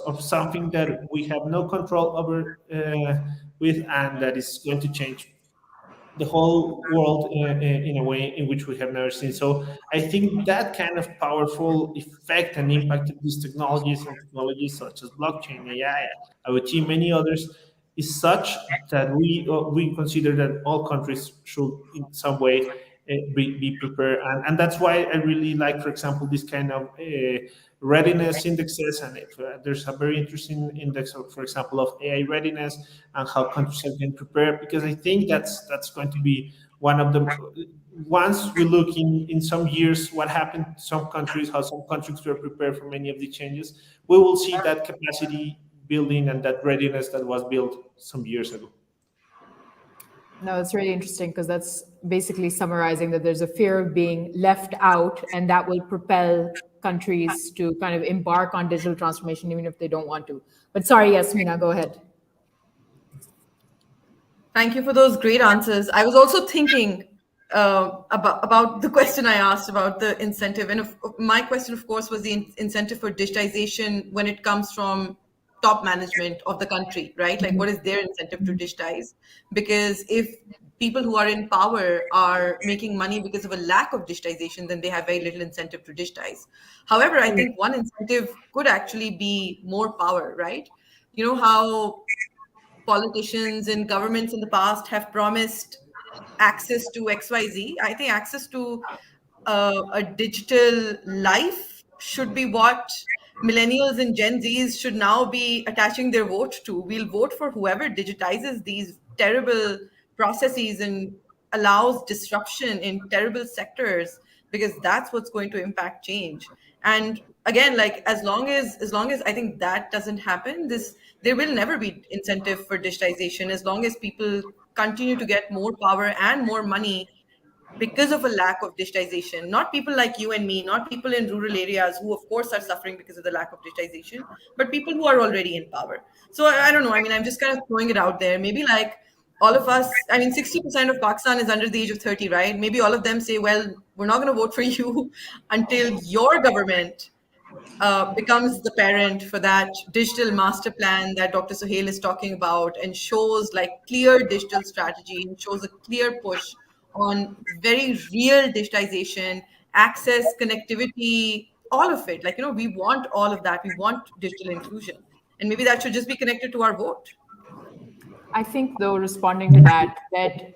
of something that we have no control over with, and that is going to change the whole world in a way in which we have never seen. So I think that kind of powerful effect and impact of these technologies and technologies such as blockchain, AI, IoT, many others, is such that we consider that all countries should in some way be prepared. And that's why I really like, for example, this kind of readiness indexes. And if there's a very interesting index, for example, of AI readiness and how countries have been prepared, because I think that's going to be one of the, once we look in some years what happened to some countries, how some countries were prepared for many of the changes, we will see that capacity building and that readiness that was built some years ago.
No, it's really interesting, because that's basically summarizing that there's a fear of being left out, and that will propel countries to kind of embark on digital transformation even if they don't want to. But sorry, Yasmina, go ahead.
Thank you for those great answers. I was also thinking about the question I asked about the incentive. And my question, of course, was the incentive for digitization when it comes from top management of the country, right? Like, what is their incentive to digitize? Because if people who are in power are making money because of a lack of digitization, then they have very little incentive to digitize. However, I think one incentive could actually be more power, right? You know how politicians and governments in the past have promised access to XYZ. I think access to a digital life should be what millennials and Gen Zs should now be attaching their vote to. We'll vote for whoever digitizes these terrible processes and allows disruption in terrible sectors, because that's what's going to impact change. And again, like, as long as I think that doesn't happen, there will never be incentive for digitization, as long as people continue to get more power and more money because of a lack of digitization. Not people like you and me, not people in rural areas who of course are suffering because of the lack of digitization, but people who are already in power. So I don't know, I mean, I'm just kind of throwing it out there. Maybe like all of us, I mean, 60% of Pakistan is under the age of 30, right? Maybe all of them say, well, we're not going to vote for you until your government becomes the parent for that digital master plan that Dr. Sahil is talking about, and shows like clear digital strategy, and shows a clear push on very real digitization, access, connectivity, all of it. Like, you know, we want all of that. We want digital inclusion. And maybe that should just be connected to our vote.
I think, though, responding to that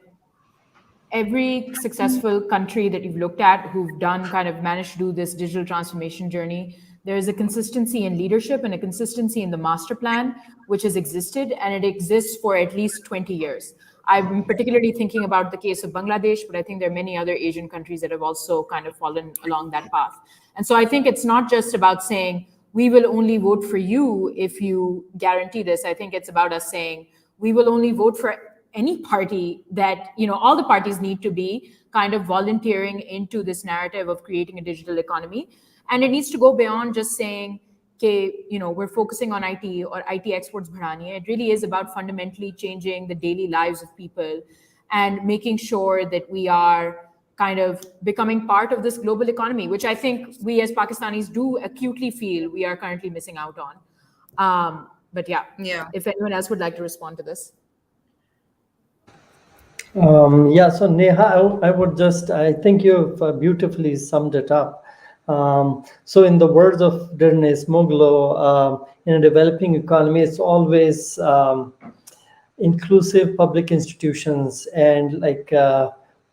every successful country that you've looked at who've done kind of managed to do this digital transformation journey, there's a consistency in leadership and a consistency in the master plan, which has existed, and it exists for at least 20 years. I'm particularly thinking about the case of Bangladesh, but I think there are many other Asian countries that have also kind of fallen along that path. And so I think it's not just about saying, we will only vote for you if you guarantee this. I think it's about us saying, we will only vote for any party that, you know, all the parties need to be kind of volunteering into this narrative of creating a digital economy. And it needs to go beyond just saying, okay, you know, we're focusing on IT or IT exports bharani. It really is about fundamentally changing the daily lives of people and making sure that we are kind of becoming part of this global economy, which I think we as Pakistanis do acutely feel we are currently missing out on. But yeah, if anyone else would like to respond to this.
Yeah, so Neha, I think you've beautifully summed it up. So in the words of Dernes Moglo, in a developing economy, it's always inclusive public institutions, and like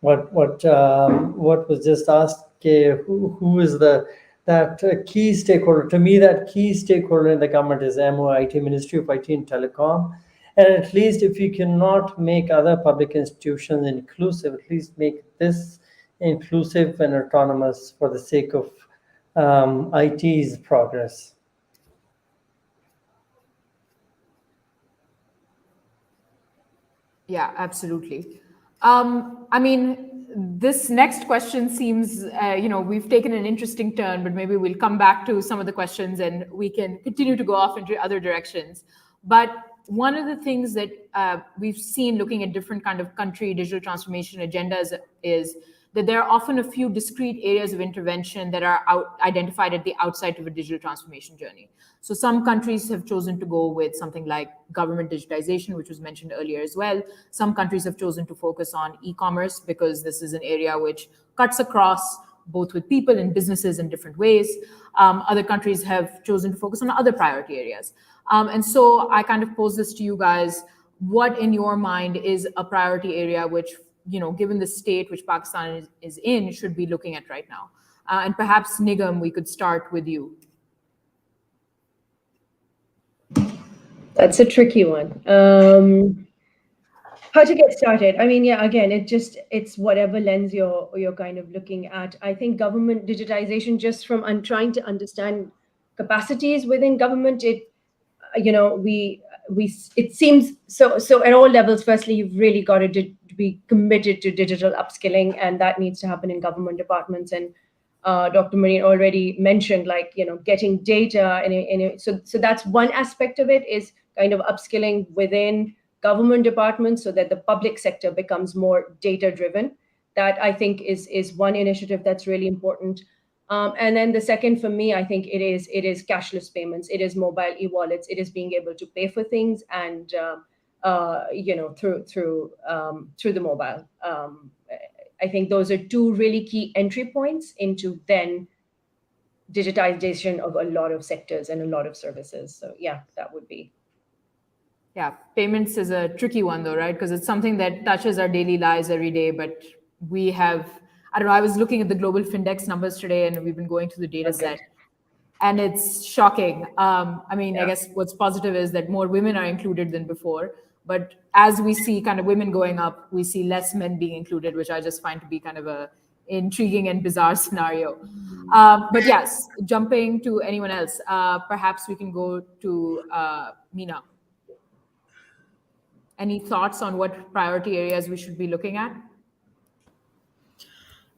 what was just asked, who is that key stakeholder? To me, that key stakeholder in the government is MOIT, Ministry of IT and Telecom. And at least if you cannot make other public institutions inclusive, at least make this inclusive and autonomous for the sake of IT's progress.
Yeah, absolutely. I mean, this next question seems, we've taken an interesting turn, but maybe we'll come back to some of the questions and we can continue to go off into other directions. But one of the things that we've seen looking at different kind of country digital transformation agendas is that there are often a few discrete areas of intervention that are identified at the outside of a digital transformation journey. So some countries have chosen to go with something like government digitization, which was mentioned earlier as well. Some countries have chosen to focus on e-commerce because this is an area which cuts across both with people and businesses in different ways. Other countries have chosen to focus on other priority areas. And so I kind of pose this to you guys. What in your mind is a priority area which, given the state which Pakistan is in, should be looking at right now? And perhaps, Nigam, we could start with you.
That's a tricky one. How to get started? I mean, yeah, again, it's whatever lens you're kind of looking at. I think government digitization, just from trying to understand capacities within government, it seems so at all levels. Firstly, you've really got to be committed to digital upskilling, and that needs to happen in government departments. And Dr. Munir already mentioned, getting data, so that's one aspect of it, is kind of upskilling within government departments so that the public sector becomes more data driven. That I think is one initiative that's really important. And then the second for me, I think it is cashless payments. It is mobile e-wallets. It is being able to pay for things and through the mobile. I think those are two really key entry points into then digitization of a lot of sectors and a lot of services. So yeah, that would be.
Yeah, payments is a tricky one though, right? Because it's something that touches our daily lives every day, but we have, I don't know, I was looking at the global Findex numbers today and we've been going through the data set and it's shocking. I guess what's positive is that more women are included than before, but as we see kind of women going up, we see less men being included, which I just find to be kind of a intriguing and bizarre scenario. But yes, jumping to anyone else, perhaps we can go to Meena. Any thoughts on what priority areas we should be looking at?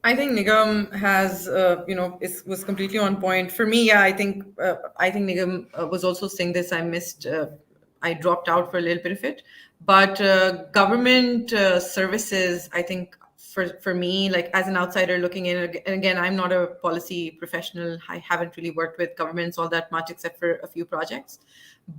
I think Nigam has, was completely on point. For me, yeah, I think Nigam was also saying this. I dropped out for a little bit of it. But government services, I think for me, like as an outsider looking in, and again, I'm not a policy professional. I haven't really worked with governments all that much, except for a few projects.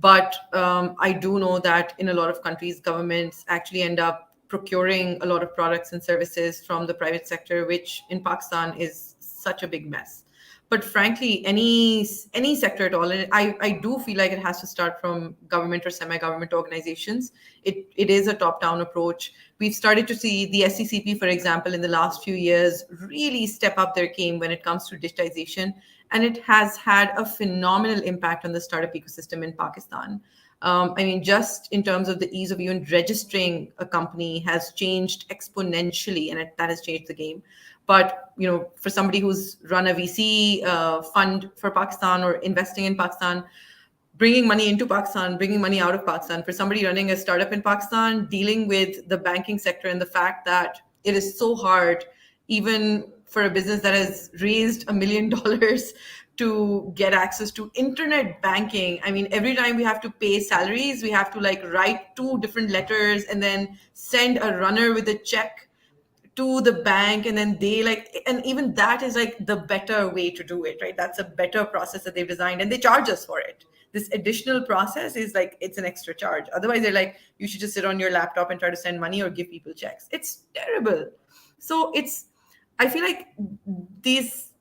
But I do know that in a lot of countries, governments actually end up procuring a lot of products and services from the private sector, which in Pakistan is such a big mess. But frankly, any sector at all, and I do feel like it has to start from government or semi-government organizations. It is a top-down approach. We've started to see the SCCP, for example, in the last few years, really step up their game when it comes to digitization. And it has had a phenomenal impact on the startup ecosystem in Pakistan. Just in terms of the ease of even registering a company has changed exponentially, and that has changed the game. But, for somebody who's run a VC fund for Pakistan or investing in Pakistan, bringing money into Pakistan, bringing money out of Pakistan, for somebody running a startup in Pakistan, dealing with the banking sector and the fact that it is so hard, even for a business that has raised $1 million to get access to internet banking. I mean, every time we have to pay salaries, we have to write 2 different letters and then send a runner with a check to the bank, and then they and even that is like the better way to do it, right? That's a better process that they've designed, and they charge us for it. This additional process is like, it's an extra charge. Otherwise, they're like, you should just sit on your laptop and try to send money or give people checks. It's terrible. So I feel like these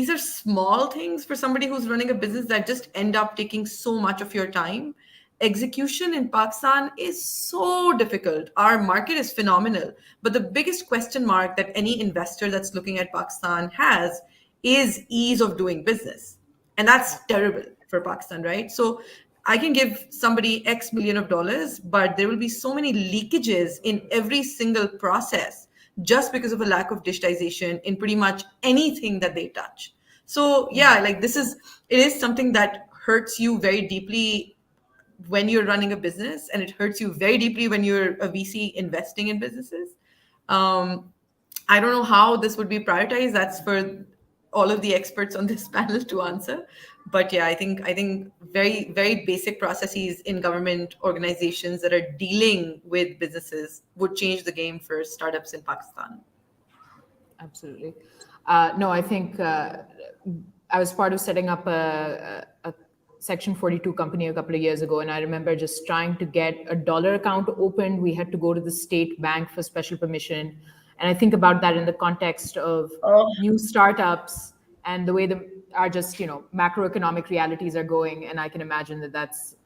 are small things for somebody who's running a business that just end up taking so much of your time. Execution in Pakistan is so difficult. Our market is phenomenal, but the biggest question mark that any investor that's looking at Pakistan has is ease of doing business. And that's terrible for Pakistan, right? So I can give somebody X million of dollars, but there will be so many leakages in every single process just because of a lack of digitization in pretty much anything that they touch. So yeah, like it is something that hurts you very deeply when you're running a business, and it hurts you very deeply when you're a VC investing in businesses. I don't know how this would be prioritized. That's for all of the experts on this panel to answer. But yeah, I think very, very basic processes in government organizations that are dealing with businesses would change the game for startups in Pakistan.
Absolutely. No, I think I was part of setting up a Section 42 company a couple of years ago, and I remember just trying to get a dollar account opened. We had to go to the state bank for special permission. And I think about that in the context of new startups and the way are just, macroeconomic realities are going. And I can imagine that's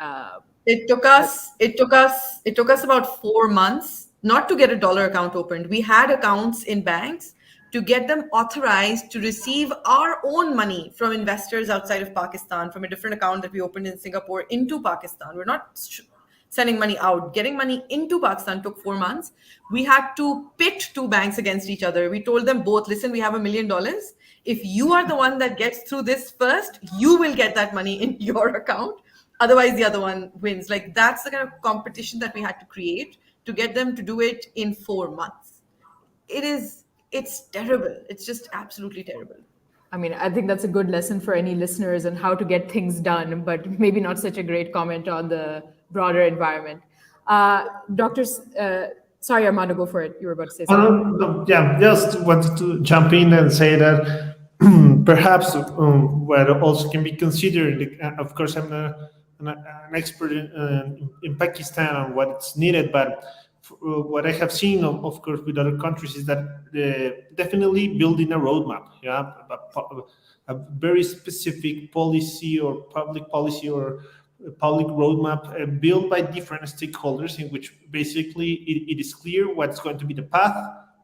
It took us about 4 months not to get a dollar account opened. We had accounts in banks to get them authorized to receive our own money from investors outside of Pakistan, from a different account that we opened in Singapore into Pakistan. We're not sending money out. Getting money into Pakistan took 4 months. We had to pit two banks against each other. We told them both, listen, we have $1 million. If you are the one that gets through this first, you will get that money in your account. Otherwise, the other one wins. Like, that's the kind of competition that we had to create to get them to do it in 4 months. It's terrible. It's just absolutely terrible.
I mean, I think that's a good lesson for any listeners on how to get things done, but maybe not such a great comment on the broader environment. Sorry, Armando, go for it. You were about to say something.
No, yeah, just wanted to jump in and say that perhaps what also can be considered, of course, I'm an expert in Pakistan on what's needed, but what I have seen, of course, with other countries is that definitely building a roadmap, a very specific policy or public policy or public roadmap built by different stakeholders, in which basically it is clear what's going to be the path,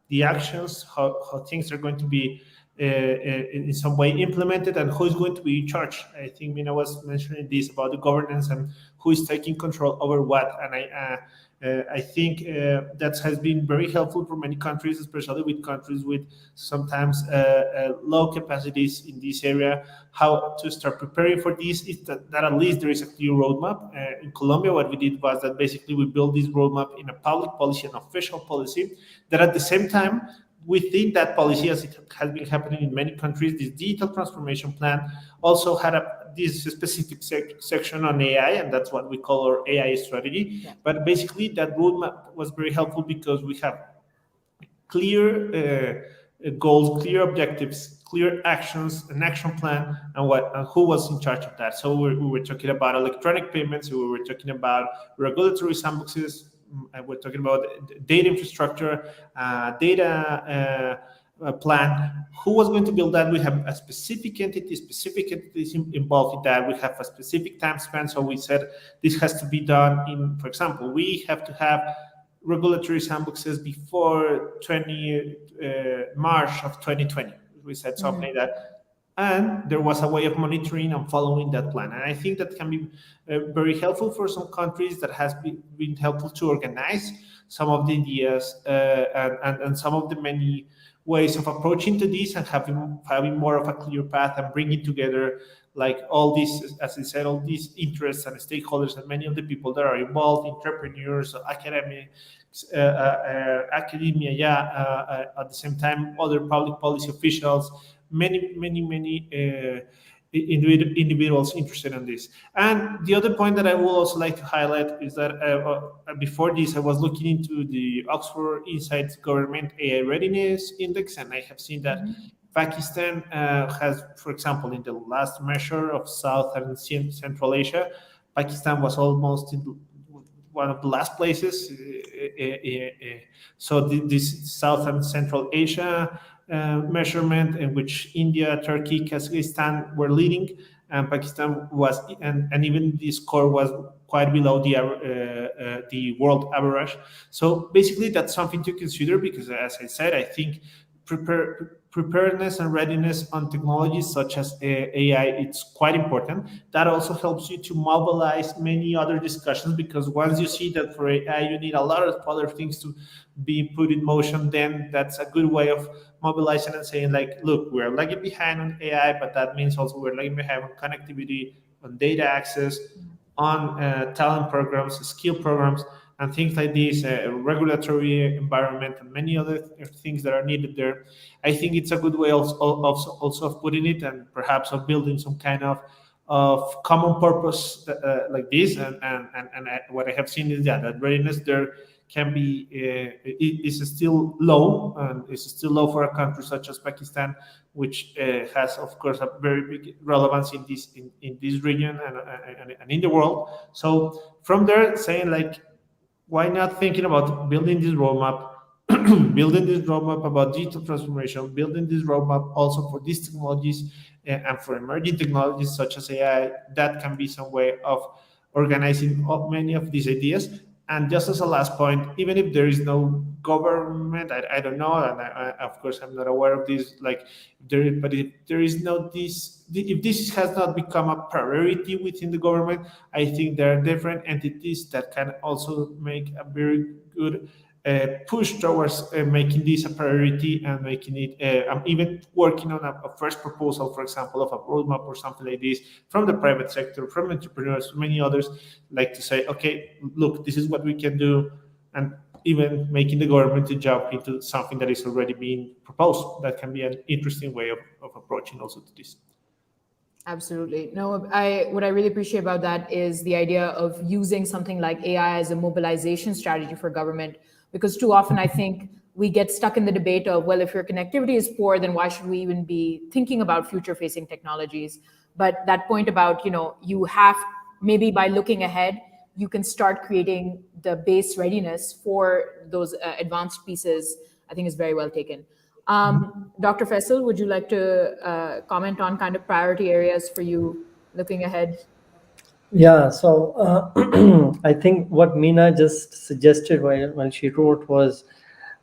the actions, how things are going to be in some way implemented, and who is going to be in charge. I think Mina was mentioning this about the governance and who is taking control over what, and I think that has been very helpful for many countries, especially with countries with sometimes low capacities in this area. How to start preparing for this is that at least there is a clear roadmap. In Colombia, what we did was that basically we built this roadmap in a public policy, an official policy, that at the same time, within that policy, as it has been happening in many countries, this digital transformation plan also had this specific section on AI, and that's what we call our AI strategy. Yeah. But basically, that roadmap was very helpful because we have clear goals, clear objectives, clear actions, an action plan, and who was in charge of that. So we were talking about electronic payments, we were talking about regulatory sandboxes, we're talking about data infrastructure, data plan. Who was going to build that? We have a specific entities involved in that. We have a specific time span. So we said this has to be done in, for example, we have to have regulatory sandboxes before March of 2020. We said something like that. And there was a way of monitoring and following that plan. And I think that can be very helpful for some countries, that has been helpful to organize some of the ideas and some of the many ways of approaching to this, and having more of a clear path and bringing together like all these, as I said, all these interests and stakeholders and many of the people that are involved, entrepreneurs, academia, at the same time, other public policy officials, many individuals interested in this. And the other point that I would also like to highlight is that before this, I was looking into the Oxford Insights Government AI Readiness Index, and I have seen that Pakistan has, for example, in the last measure of South and Central Asia, Pakistan was almost in one of the last places. So this South and Central Asia measurement, in which India, Turkey, Kazakhstan were leading, and Pakistan was, and even the score was quite below the world average. So basically, that's something to consider, because, as I said, I think preparedness and readiness on technologies such as AI, it's quite important. That also helps you to mobilize many other discussions, because once you see that for AI you need a lot of other things to be put in motion, then that's a good way of mobilizing and saying, like, look, we're lagging behind on AI, but that means also we're lagging behind on connectivity, on data access, on talent programs, skill programs, and things like this, regulatory environment, and many other things that are needed there. I think it's a good way also of putting it, and perhaps of building some kind of common purpose like this. And what I have seen is that readiness there can be is still low, and is still low for a country such as Pakistan, which has, of course, a very big relevance in this region and in the world. So from there, saying, like, why not thinking about building this roadmap, building this roadmap about digital transformation, building this roadmap also for these technologies and for emerging technologies such as AI. That can be some way of organizing many of these ideas. And just as a last point, even if there is no government, I don't know, and of course I'm not aware of this, but if there is no if this has not become a priority within the government, I think there are different entities that can also make a very good push towards making this a priority, and making it. I'm even working on a first proposal, for example, of a roadmap or something like this, from the private sector, from entrepreneurs, many others, like to say, okay, look, this is what we can do, and even making the government to jump into something that is already being proposed. That can be an interesting way of approaching also to this.
Absolutely. No, what I really appreciate about that is the idea of using something like AI as a mobilization strategy for government, because too often I think we get stuck in the debate of, well, if your connectivity is poor, then why should we even be thinking about future-facing technologies? But that point about, you have, maybe by looking ahead, you can start creating the base readiness for those advanced pieces, I think is very well taken. Dr. Faisal, would you like to comment on kind of priority areas for you looking ahead?
Yeah, so I think what Meena just suggested when she wrote was,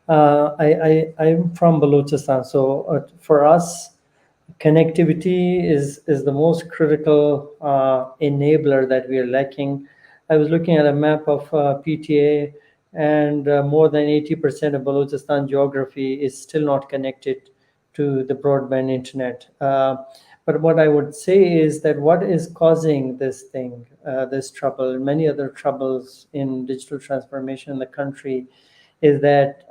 I'm from Balochistan, so for us, connectivity is the most critical enabler that we are lacking. I was looking at a map of PTA, and more than 80% of Balochistan geography is still not connected to the broadband internet. But what I would say is that what is causing this thing, this trouble, and many other troubles in digital transformation in the country, is that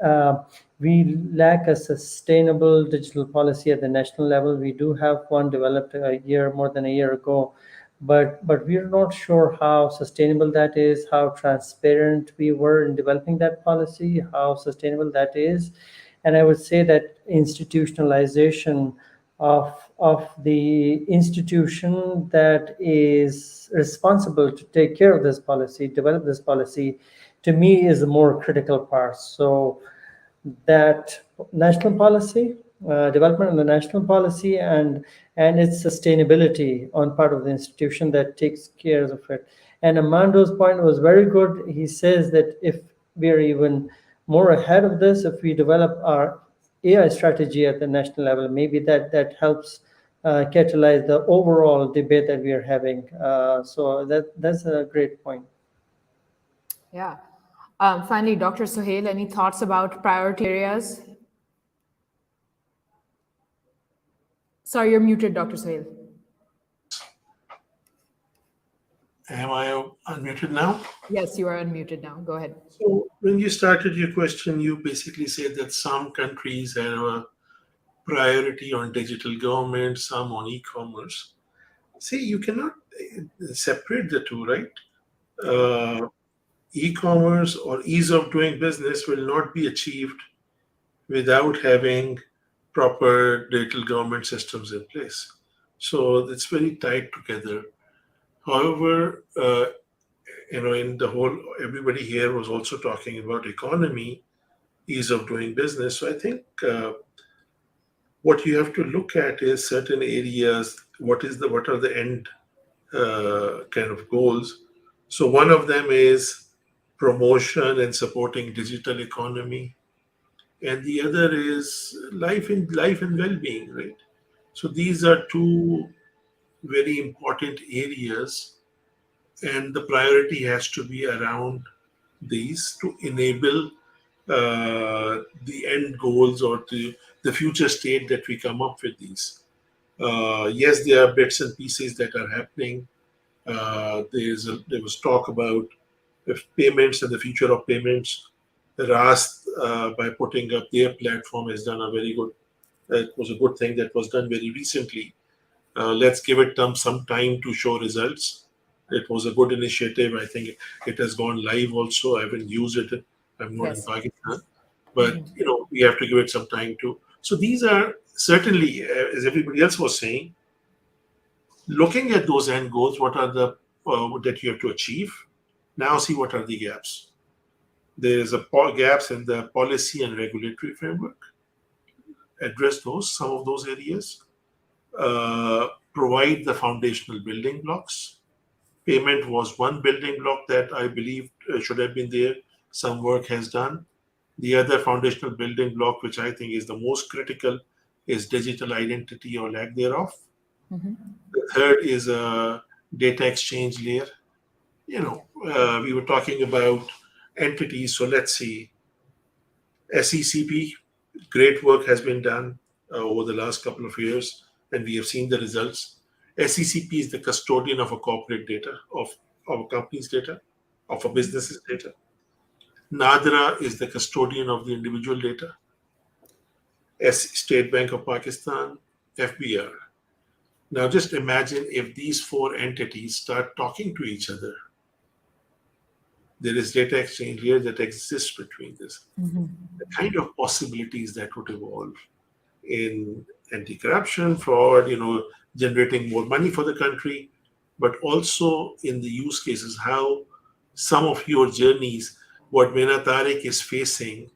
we lack a sustainable digital policy at the national level. We do have one developed more than a year ago, but we're not sure how sustainable that is, how transparent we were in developing that policy, how sustainable that is. And I would say that institutionalization of the institution that is responsible to take care of this policy, develop this policy, to me is the more critical part. So that national policy, development of the national policy, and its sustainability on part of the institution that takes care of it. And Amando's point was very good. He says that if we're even more ahead of this, if we develop our AI strategy at the national level, maybe that helps catalyze the overall debate that we are having. So that's a great point.
Yeah. Finally, Dr. Sahil, any thoughts about priority areas? Sorry, you're muted, Dr. Sahil.
Am I unmuted now?
Yes, you are unmuted now. Go ahead.
So when you started your question, you basically said that some countries have a priority on digital government, some on e-commerce. See, you cannot separate the two, right? E-commerce or ease of doing business will not be achieved without having proper digital government systems in place. So it's very tied together. However, in the whole, everybody here was also talking about economy, ease of doing business. So I think what you have to look at is certain areas. What are the end kind of goals? So one of them is promotion and supporting digital economy, and the other is life and well-being, right? So these are two very important areas, and the priority has to be around these to enable the end goals or the future state that we come up with these. Yes, there are bits and pieces that are happening. There was talk about if payments and the future of payments. RAS, by putting up their platform, has done a very good. It was a good thing that was done very recently. Let's give it some time to show results. It was a good initiative. I think it has gone live also. I haven't used it. I'm not in Pakistan, but we have to give it some time to. So these are certainly, as everybody else was saying, looking at those end goals. What are the that you have to achieve? Now see what are the gaps. There is a gaps in the policy and regulatory framework. Address some of those areas. Provide the foundational building blocks. Payment was one building block that I believe should have been there. Some work has done. The other foundational building block, which I think is the most critical, is digital identity or lack thereof. The third is a data exchange layer. We were talking about entities. So let's see. SECP, great work has been done over the last couple of years, and we have seen the results. SECP is the custodian of a corporate data, of a company's data, of a business's data. NADRA is the custodian of the individual data. State Bank of Pakistan, FBR. Now just imagine if these four entities start talking to each other. There is data exchange here that exists between this. The kind of possibilities that would evolve in anti-corruption, fraud, generating more money for the country, but also in the use cases, how some of your journeys, what Meena Tariq is facing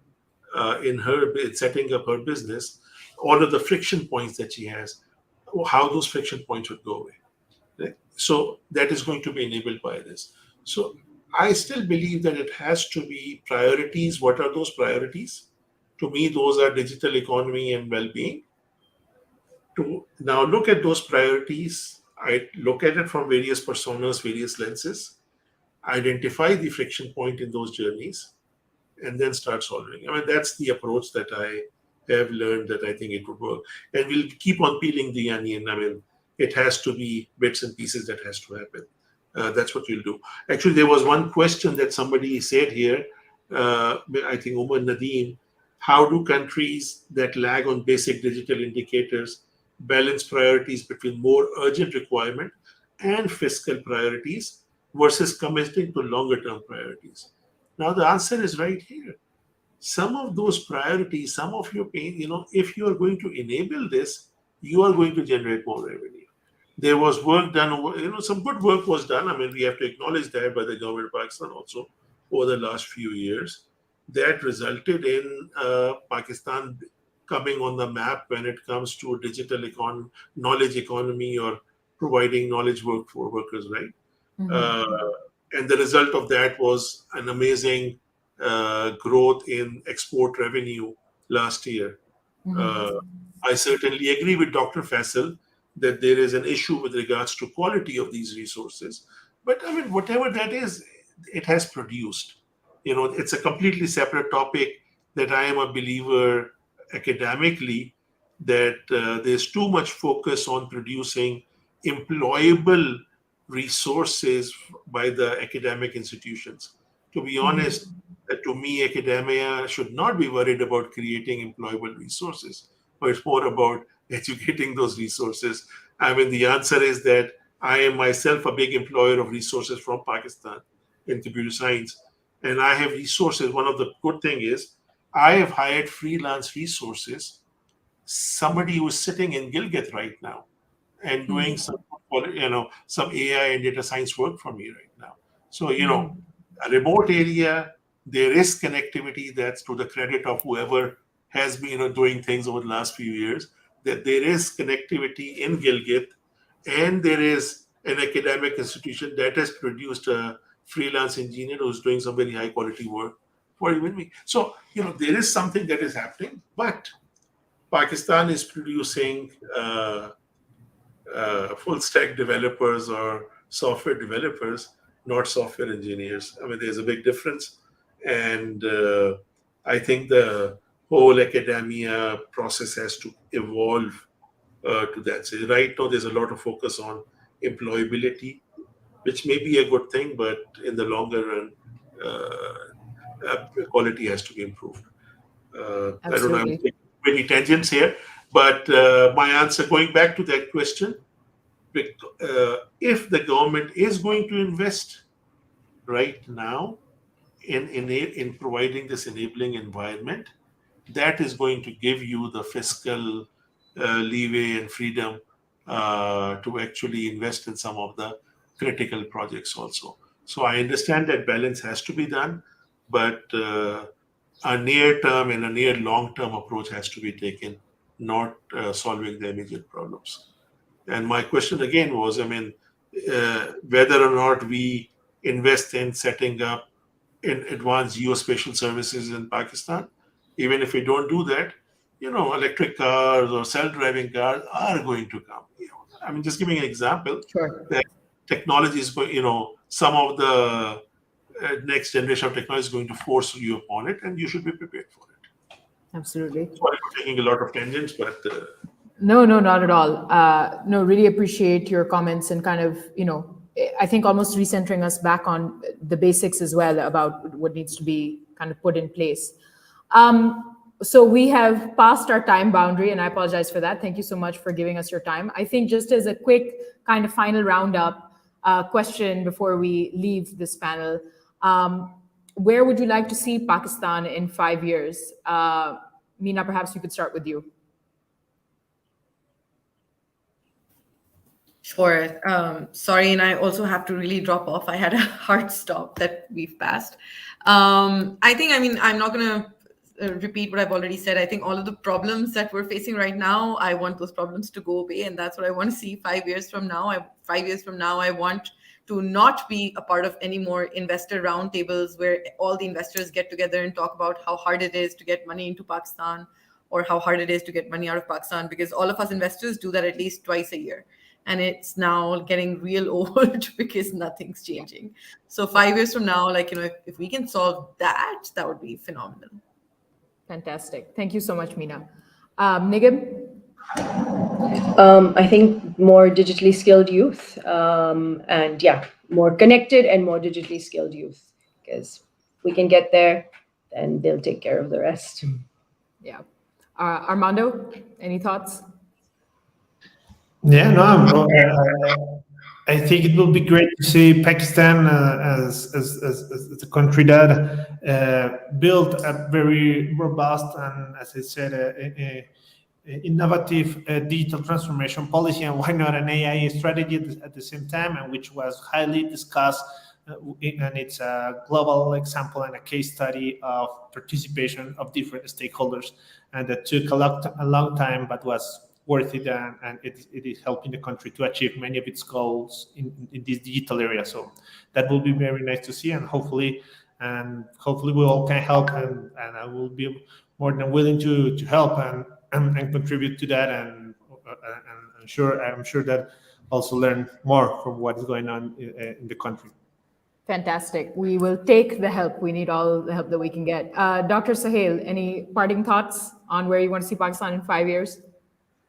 in setting up her business, all of the friction points that she has, how those friction points would go away. Right? So that is going to be enabled by this. So I still believe that it has to be priorities. What are those priorities? To me, those are digital economy and well-being. To now look at those priorities, I look at it from various personas, various lenses, identify the friction point in those journeys, and then start solving. I mean, that's the approach that I have learned that I think it would work. And we'll keep on peeling the onion. I mean, it has to be bits and pieces that has to happen. That's what we'll do. Actually, there was one question that somebody said here, I think Umar Nadeem, how do countries that lag on basic digital indicators balance priorities between more urgent requirement and fiscal priorities versus committing to longer term priorities? Now, the answer is right here. Some of those priorities, some of your pain, if you are going to enable this, you are going to generate more revenue. There was work done, some good work was done. I mean, we have to acknowledge that by the government of Pakistan also over the last few years. That resulted in Pakistan coming on the map when it comes to digital knowledge economy or providing knowledge work for workers, right? And the result of that was an amazing growth in export revenue last year. I certainly agree with Dr. Faisal that there is an issue with regards to quality of these resources. But I mean, whatever that is, it has produced. It's a completely separate topic that I am a believer academically that there's too much focus on producing employable resources by the academic institutions. To be honest, to me, academia should not be worried about creating employable resources, but it's more about educating those resources. I mean, the answer is that I am myself a big employer of resources from Pakistan in computer science, and I have resources. One of the good thing is I have hired freelance resources. Somebody who is sitting in Gilgit right now and doing some, some AI and data science work for me right now. So, a remote area, there is connectivity. That's to the credit of whoever has been doing things over the last few years, that there is connectivity in Gilgit, and there is an academic institution that has produced a freelance engineer who's doing some very high quality work for even me. So, there is something that is happening, but Pakistan is producing full stack developers or software developers, not software engineers. I mean, there's a big difference. And I think the whole academia process has to evolve to that. So right now, there's a lot of focus on employability, which may be a good thing, but in the longer run, quality has to be improved. I don't know, I'm taking many tangents here, but my answer, going back to that question, if the government is going to invest right now in providing this enabling environment, that is going to give you the fiscal leeway and freedom to actually invest in some of the critical projects also. So I understand that balance has to be done, but a near-term and a near long-term approach has to be taken, not solving the immediate problems. And my question again was, whether or not we invest in setting up in advanced geospatial services in Pakistan. Even if we don't do that, electric cars or self-driving cars are going to come. Just giving an example.
Sure.
That technology is going, some of the next generation of technology is going to force you upon it, and you should be prepared for it.
Absolutely.
Sorry for taking a lot of tangents, but
No, not at all. No, really appreciate your comments and kind of, I think almost recentering us back on the basics as well about what needs to be kind of put in place. So we have passed our time boundary, and I apologize for that. Thank you so much for giving us your time. I think just as a quick kind of final roundup question before we leave this panel, where would you like to see Pakistan in 5 years? Meena, perhaps we could start with you.
Sure. Sorry, and I also have to really drop off. I had a hard stop that we've passed. I'm not going to repeat what I've already said. I think all of the problems that we're facing right now, I want those problems to go away. And that's what I want to see 5 years from now. 5 years from now, I want to not be a part of any more investor roundtables where all the investors get together and talk about how hard it is to get money into Pakistan or how hard it is to get money out of Pakistan, because all of us investors do that at least twice a year. And it's now getting real old because nothing's changing. So 5 years from now, if we can solve that, that would be phenomenal.
Fantastic. Thank you so much, Meena. Nigam?
I think more digitally skilled youth, and more connected and more digitally skilled youth, because we can get there, then they'll take care of the rest.
Yeah. Armando, any thoughts?
Yeah, no, I think it will be great to see Pakistan as a country that built a very robust and, as I said, innovative digital transformation policy, and why not an AI strategy at the same time, and which was highly discussed. And it's a global example and a case study of participation of different stakeholders, and that took a long time, but was worth it, and it is helping the country to achieve many of its goals in this digital area. So that will be very nice to see, and hopefully we all can help, and I will be more than willing to help and contribute to that, and I'm sure that also learn more from what is going on in the country.
Fantastic. We will take the help. We need all the help that we can get. Dr. Sahil, any parting thoughts on where you want to see Pakistan in 5 years?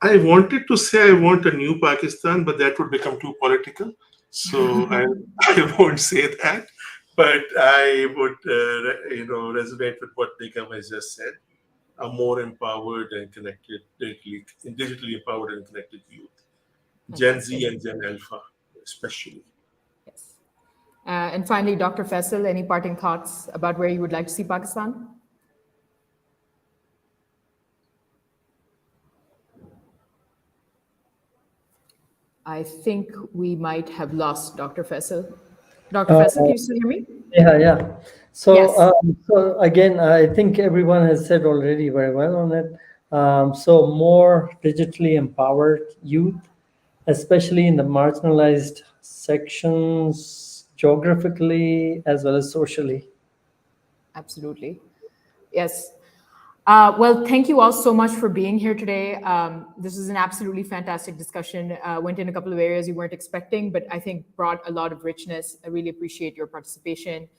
I wanted to say I want a new Pakistan, but that would become too political. So I won't say that. But I would, resonate with what Nigam has just said. A more empowered and connected, digitally empowered and connected youth. Gen Z and Gen Alpha. especially.
Yes. And finally, Dr. Faisal, any parting thoughts about where you would like to see Pakistan? I think we might have lost Dr. Faisal. Dr. Faisal, can you still hear me?
Yeah. So,
Yes.
so again, I think everyone has said already very well on it. So more digitally empowered youth, especially in the marginalized sections, geographically as well as socially.
Absolutely. Yes. Well, thank you all so much for being here today. This is an absolutely fantastic discussion. Went in a couple of areas you weren't expecting, but I think brought a lot of richness. I really appreciate your participation.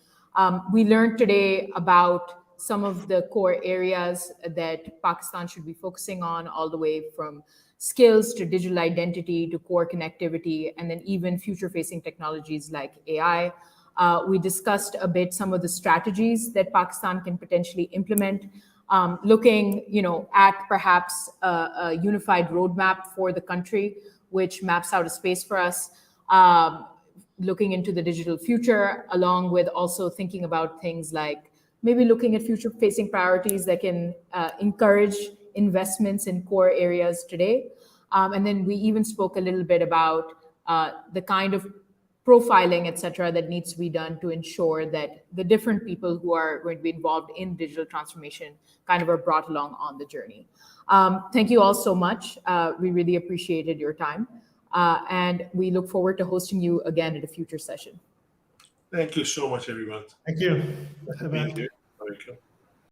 We learned today about some of the core areas that Pakistan should be focusing on, all the way from skills to digital identity to core connectivity, and then even future-facing technologies like AI. We discussed a bit some of the strategies that Pakistan can potentially implement, looking, at perhaps a unified roadmap for the country, which maps out a space for us, looking into the digital future, along with also thinking about things like maybe looking at future-facing priorities that can encourage investments in core areas today. And then we even spoke a little bit about the kind of profiling, et cetera, that needs to be done to ensure that the different people who are going to be involved in digital transformation kind of are brought along on the journey. Thank you all so much. We really appreciated your time. And we look forward to hosting you again at a future session.
Thank you so much, everyone.
Thank you.
Being here. Welcome.